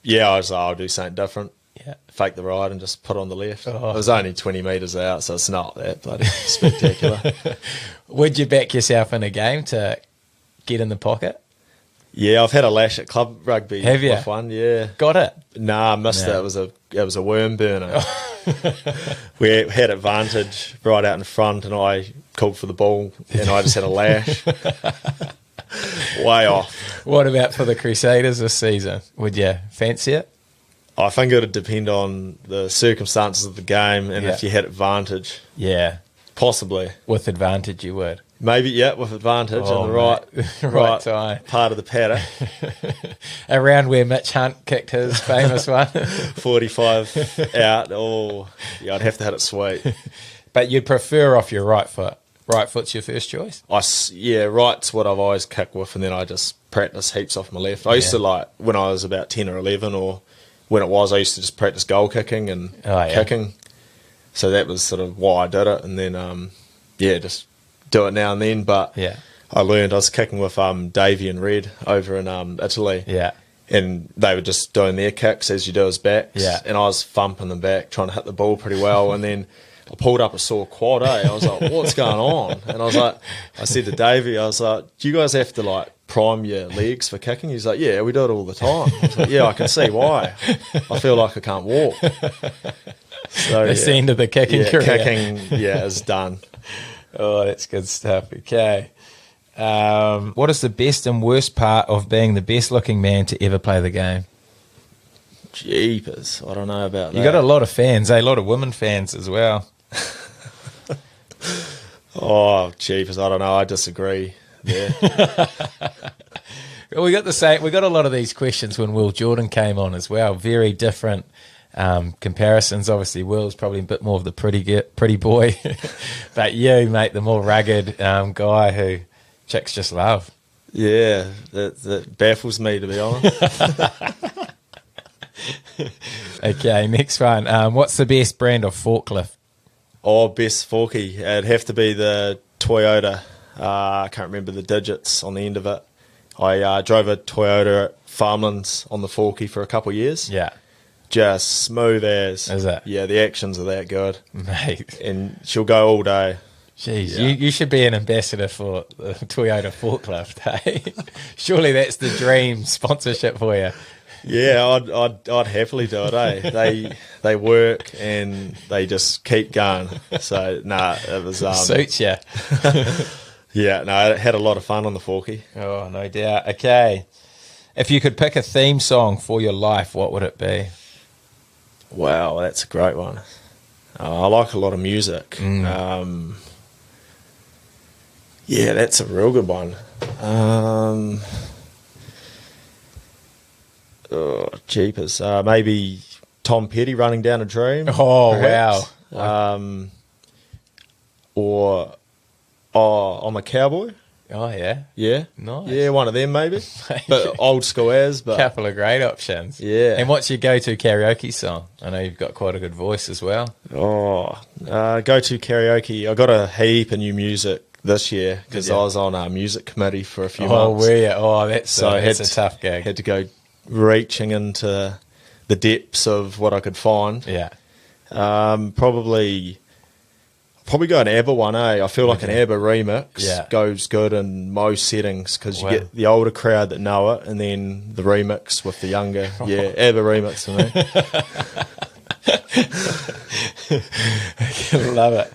was like, I'll do something different. Yeah, fake the right and just put on the left. It was only 20 metres out, so it's not that bloody spectacular. Would you back yourself in a game to get in the pocket? Yeah, I've had a lash at club rugby. Have you? With one, yeah. Got it? Nah, I missed it. It was a worm burner. We had advantage right out in front, and I called for the ball, and I just had a lash. Way off. What about for the Crusaders this season? Would you fancy it? I think it would depend on the circumstances of the game, and if you had advantage. Yeah. Possibly. With advantage you would. Maybe, with advantage and the right time. Part of the paddock. Around where Mitch Hunt kicked his famous one. 45 out. I'd have to hit it sweet. But you'd prefer off your right foot. Right foot's your first choice? Right's what I've always kicked with, and then I just practice heaps off my left. I used to, when I was about 10 or 11, or when I used to just practice goal kicking and kicking. So that was sort of why I did it, and then, just do it now and then. But I was kicking with Davey and Red over in Italy. Yeah. And they were just doing their kicks as you do as backs. Yeah. And I was thumping them back, trying to hit the ball pretty well. And then I pulled up a sore quad, I was like, what's going on? And I said to Davey, I was like, do you guys have to prime your legs for kicking? He's like, yeah, we do it all the time. I was like, yeah, I can see why. I feel like I can't walk. So that's the end of the kicking career. Kicking, is done. Oh, that's good stuff. Okay. What is the best and worst part of being the best looking man to ever play the game? Jeepers. I don't know about that. You got a lot of fans, a lot of women fans as well. Oh, jeepers. I don't know. I disagree. there. We got the same. We got a lot of these questions when Will Jordan came on as well. Very different comparisons. Obviously, Will's probably a bit more of the pretty boy, but you, mate, the more rugged guy who chicks just love. Yeah, that baffles me, to be honest. Okay, next one. What's the best brand of forklift? Oh, best forky. It'd have to be the Toyota. I can't remember the digits on the end of it. I drove a Toyota at Farmlands on the forky for a couple of years. Yeah. Just smooth as. Is it? Yeah, the actions are that good. Mate. And she'll go all day. Jeez, Yeah. you should be an ambassador for the Toyota forklift, hey? Surely that's the dream sponsorship for you. Yeah, I'd happily do it, eh? They work and they just keep going. So, it was... Suits you. Yeah, I had a lot of fun on the forky. Oh, no doubt. Okay. If you could pick a theme song for your life, what would it be? Wow, that's a great one. I like a lot of music. Yeah, that's a real good one. Oh, jeepers. Maybe Tom Petty, Running Down a Dream. Oh, perhaps. wow. Or I'm a Cowboy. Oh, yeah. Yeah. Nice. Yeah, one of them maybe. But old school as. But Couple of great options. Yeah. And what's your go-to karaoke song? I know you've got quite a good voice as well. Go-to karaoke. I got a heap of new music this year because Did I you? was on a music committee for a few Oh, months. were you? Oh, that's I a tough gig. Had to go reaching into the depths of what I could find. Yeah. Probably go an ABBA one, eh? I feel like an ABBA remix goes good in most settings because you get the older crowd that know it and then the remix with the younger. Yeah, ABBA remix for me. Love it.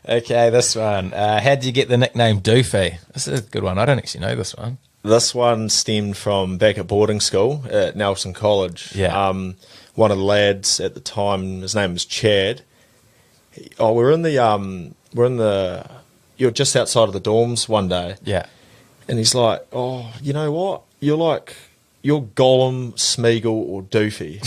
Okay, this one. How did you get the nickname Doofy? This is a good one. I don't actually know this one. This one stemmed from back at boarding school at Nelson College. Yeah. One of the lads at the time, his name was Chad. You're just outside of the dorms one day. Yeah. And he's like, oh, you know what? You're Gollum, Smeagol, or Doofy.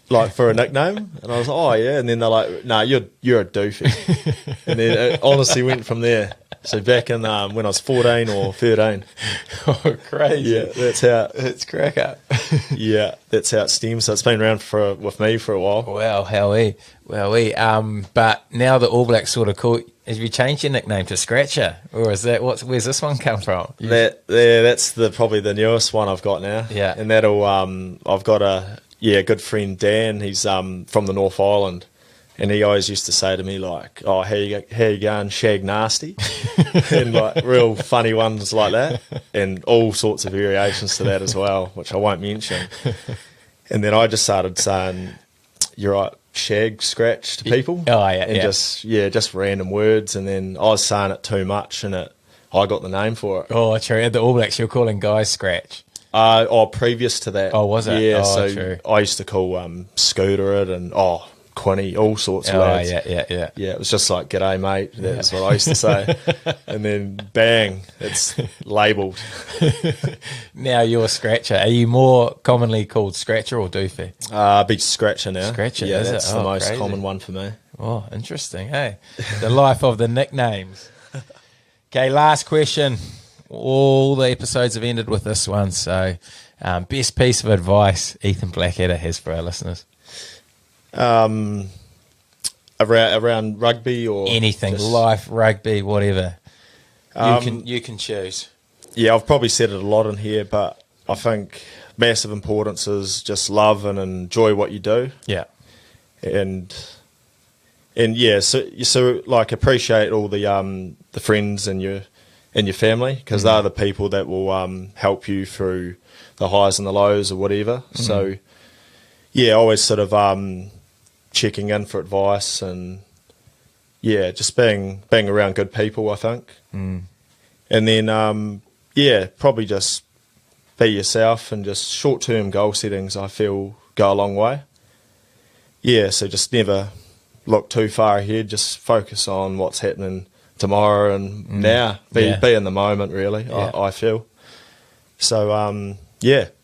Like for a nickname. And I was like, oh, yeah. And then they're like, nah, you're a Doofy. And then it honestly went from there. So back in when I was 14 or 13. Oh, crazy. Yeah, that's how. It's crack up. Yeah, that's how it stems. So it's been around with me for a while. Wow, howee. But now the All Blacks sort of call, have you changed your nickname to Scratcher? Or is that, where's this one come from? That's probably the newest one I've got now. Yeah. And that'll, I've got a good friend, Dan. He's from the North Island. And he always used to say to me, like, oh, how you going, Shag Nasty? And, like, real funny ones like that. And all sorts of variations to that as well, which I won't mention. And then I just started saying, you're right, Shag Scratch to people. Oh, yeah. And just random words. And then I was saying it too much, and I got the name for it. Oh, true. At the All Blacks, you're calling guys Scratch. Previous to that. Oh, was it? Yeah, Oh, so true. I used to call Scooter it and, Quinny, all sorts of lads. Yeah. Yeah, it was just like, g'day, mate. That's what I used to say. And then, bang, it's labelled. Now you're Scratcher. Are you more commonly called Scratcher or Doofy? Be Scratcher now. Scratcher, yeah, is that's it? the Oh, most crazy. common one for me. Oh, interesting, hey? The life of the nicknames. Okay, last question. All the episodes have ended with this one. So, best piece of advice Ethan Blackadder has for our listeners? Around rugby or Anything, just- life, rugby, whatever. You can choose. Yeah, I've probably said it a lot in here, but I think massive importance is just love and enjoy what you do, Yeah. and yeah, so like appreciate all the friends and your family because they're the people that will help you through the highs and the lows or whatever. So yeah, always sort of checking in for advice and yeah, just being around good people, I think. And then probably just be yourself and just short-term goal settings I feel go a long way. Yeah, so just never look too far ahead, just focus on what's happening tomorrow and now. Be in the moment, really, I feel. So,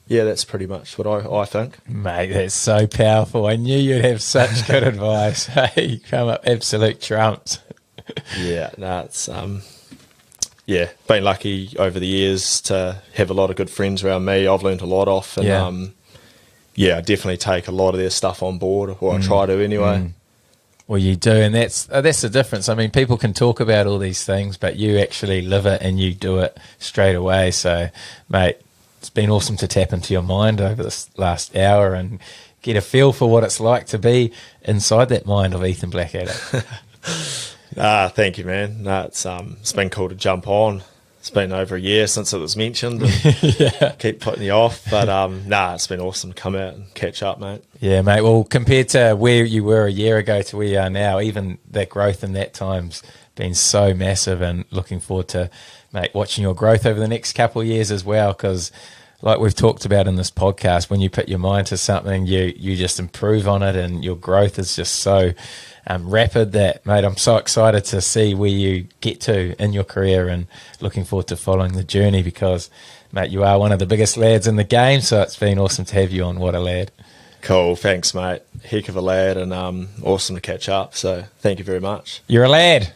that's pretty much what I think. Mate, that's so powerful. I knew you'd have such good advice. Hey, you come up absolute trumps. It's been lucky over the years to have a lot of good friends around me. I've learned a lot off, and I definitely take a lot of their stuff on board, or I try to anyway. Well, you do, and that's the difference. I mean, people can talk about all these things, but you actually live it and you do it straight away. So, mate, it's been awesome to tap into your mind over this last hour and get a feel for what it's like to be inside that mind of Ethan Blackadder. Thank you, man. It's been cool to jump on. It's been over a year since it was mentioned, and keep putting you off. But it's been awesome to come out and catch up, mate. Yeah, mate. Well, compared to where you were a year ago to where you are now, even that growth in that time's been so massive, and looking forward to, mate, watching your growth over the next couple of years as well, because like we've talked about in this podcast, when you put your mind to something, you just improve on it, and your growth is just so rapid that, mate, I'm so excited to see where you get to in your career, and looking forward to following the journey, because, mate, you are one of the biggest lads in the game, so it's been awesome to have you on. What a lad. Cool, thanks, mate. Heck of a lad, and awesome to catch up, so thank you very much. You're a lad.